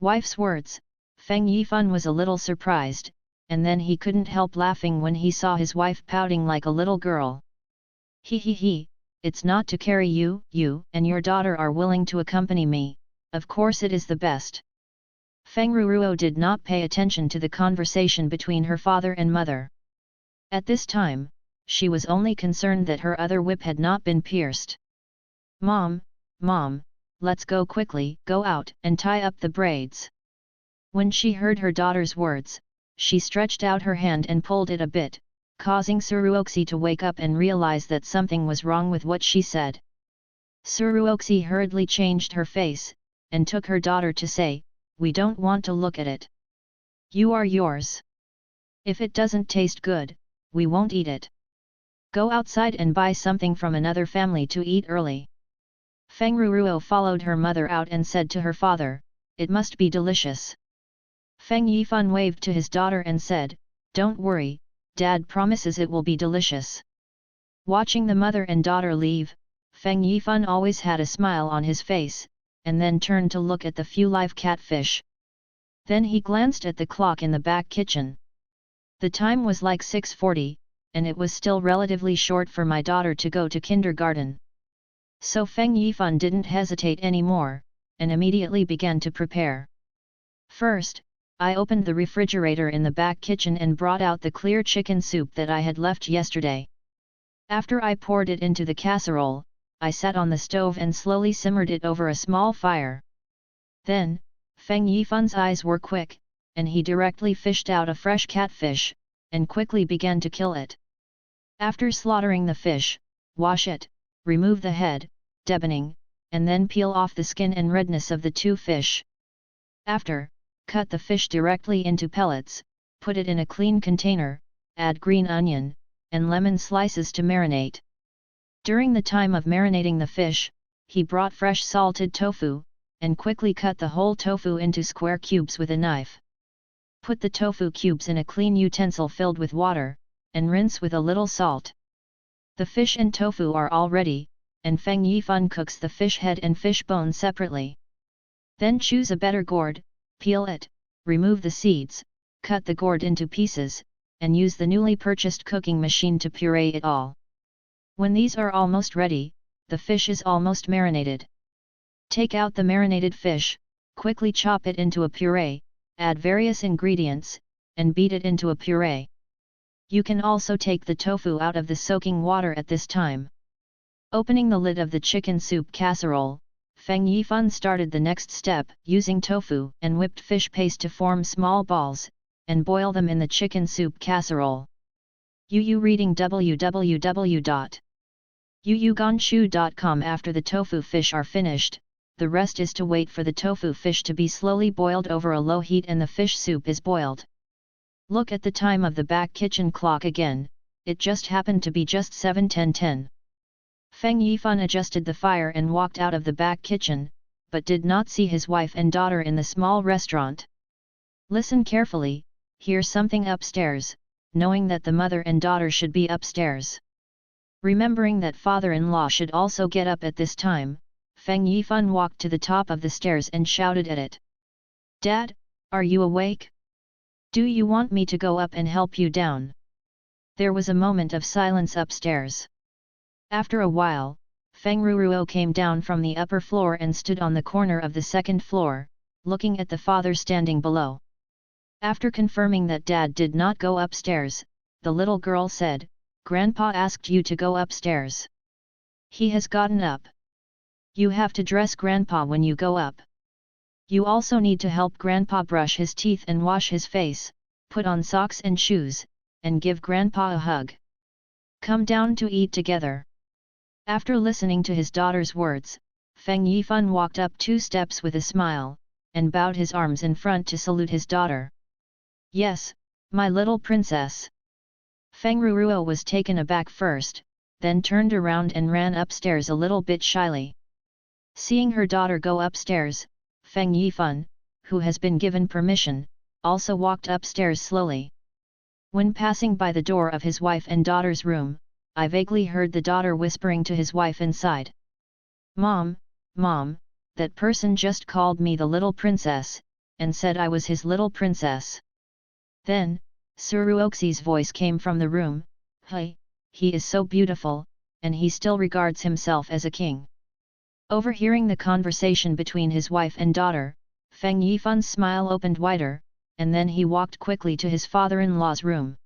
Wife's words. Feng Yifan was a little surprised, and then he couldn't help laughing when he saw his wife pouting like a little girl. He, it's not to carry you, you and your daughter are willing to accompany me, of course it is the best. Feng Ruruo did not pay attention to the conversation between her father and mother. At this time, she was only concerned that her other whip had not been pierced. Mom, let's go quickly, go out and tie up the braids. When she heard her daughter's words, she stretched out her hand and pulled it a bit, causing Suruoxi to wake up and realize that something was wrong with what she said. Suruoxi hurriedly changed her face, and took her daughter to say, we don't want to look at it. You are yours. If it doesn't taste good, we won't eat it. Go outside and buy something from another family to eat early. Feng Ruruo followed her mother out and said to her father, it must be delicious. Feng Yifan waved to his daughter and said, don't worry, Dad promises it will be delicious. Watching the mother and daughter leave, Feng Yifan always had a smile on his face, and then turned to look at the few live catfish. Then he glanced at the clock in the back kitchen. The time was like 6:40, and it was still relatively short for my daughter to go to kindergarten. So Feng Yifan didn't hesitate anymore, and immediately began to prepare. First, I opened the refrigerator in the back kitchen and brought out the clear chicken soup that I had left yesterday. After I poured it into the casserole, I sat on the stove and slowly simmered it over a small fire. Then, Feng Yifan's eyes were quick, and he directly fished out a fresh catfish, and quickly began to kill it. After slaughtering the fish, wash it, remove the head, deboning, and then peel off the skin and redness of the 2 fish. After, cut the fish directly into pellets, put it in a clean container, add green onion, and lemon slices to marinate. During the time of marinating the fish, he brought fresh salted tofu, and quickly cut the whole tofu into square cubes with a knife. Put the tofu cubes in a clean utensil filled with water, and rinse with a little salt. The fish and tofu are all ready, and Feng Yifan cooks the fish head and fish bone separately. Then choose a better gourd, peel it, remove the seeds, cut the gourd into pieces, and use the newly purchased cooking machine to puree it all. When these are almost ready, the fish is almost marinated. Take out the marinated fish, quickly chop it into a puree, add various ingredients, and beat it into a puree. You can also take the tofu out of the soaking water at this time. Opening the lid of the chicken soup casserole, Feng Yifan started the next step, using tofu and whipped fish paste to form small balls, and boil them in the chicken soup casserole. Reading www.yuyuganshu.com. After the tofu fish are finished, the rest is to wait for the tofu fish to be slowly boiled over a low heat and the fish soup is boiled. Look at the time of the back kitchen clock again, it just happened to be just 7:10. Feng Yifan adjusted the fire and walked out of the back kitchen, but did not see his wife and daughter in the small restaurant. Listen carefully, hear something upstairs, knowing that the mother and daughter should be upstairs. Remembering that father-in-law should also get up at this time, Feng Yifan walked to the top of the stairs and shouted at it. "Dad, are you awake? Do you want me to go up and help you down?" There was a moment of silence upstairs. After a while, Feng Ruruo came down from the upper floor and stood on the corner of the second floor, looking at the father standing below. After confirming that Dad did not go upstairs, the little girl said, "Grandpa asked you to go upstairs. He has gotten up. You have to dress Grandpa when you go up. You also need to help Grandpa brush his teeth and wash his face, put on socks and shoes, and give Grandpa a hug. Come down to eat together." After listening to his daughter's words, Feng Yifan walked up 2 steps with a smile, and bowed his arms in front to salute his daughter. "Yes, my little princess." Feng Ruruo was taken aback first, then turned around and ran upstairs a little bit shyly. Seeing her daughter go upstairs, Feng Yifan, who has been given permission, also walked upstairs slowly. When passing by the door of his wife and daughter's room, I vaguely heard the daughter whispering to his wife inside. "Mom, Mom, that person just called me the little princess, and said I was his little princess." Then, Suruoxi's voice came from the room, "Hey, he is so beautiful, and he still regards himself as a king." Overhearing the conversation between his wife and daughter, Feng Yifan's smile opened wider, and then he walked quickly to his father-in-law's room.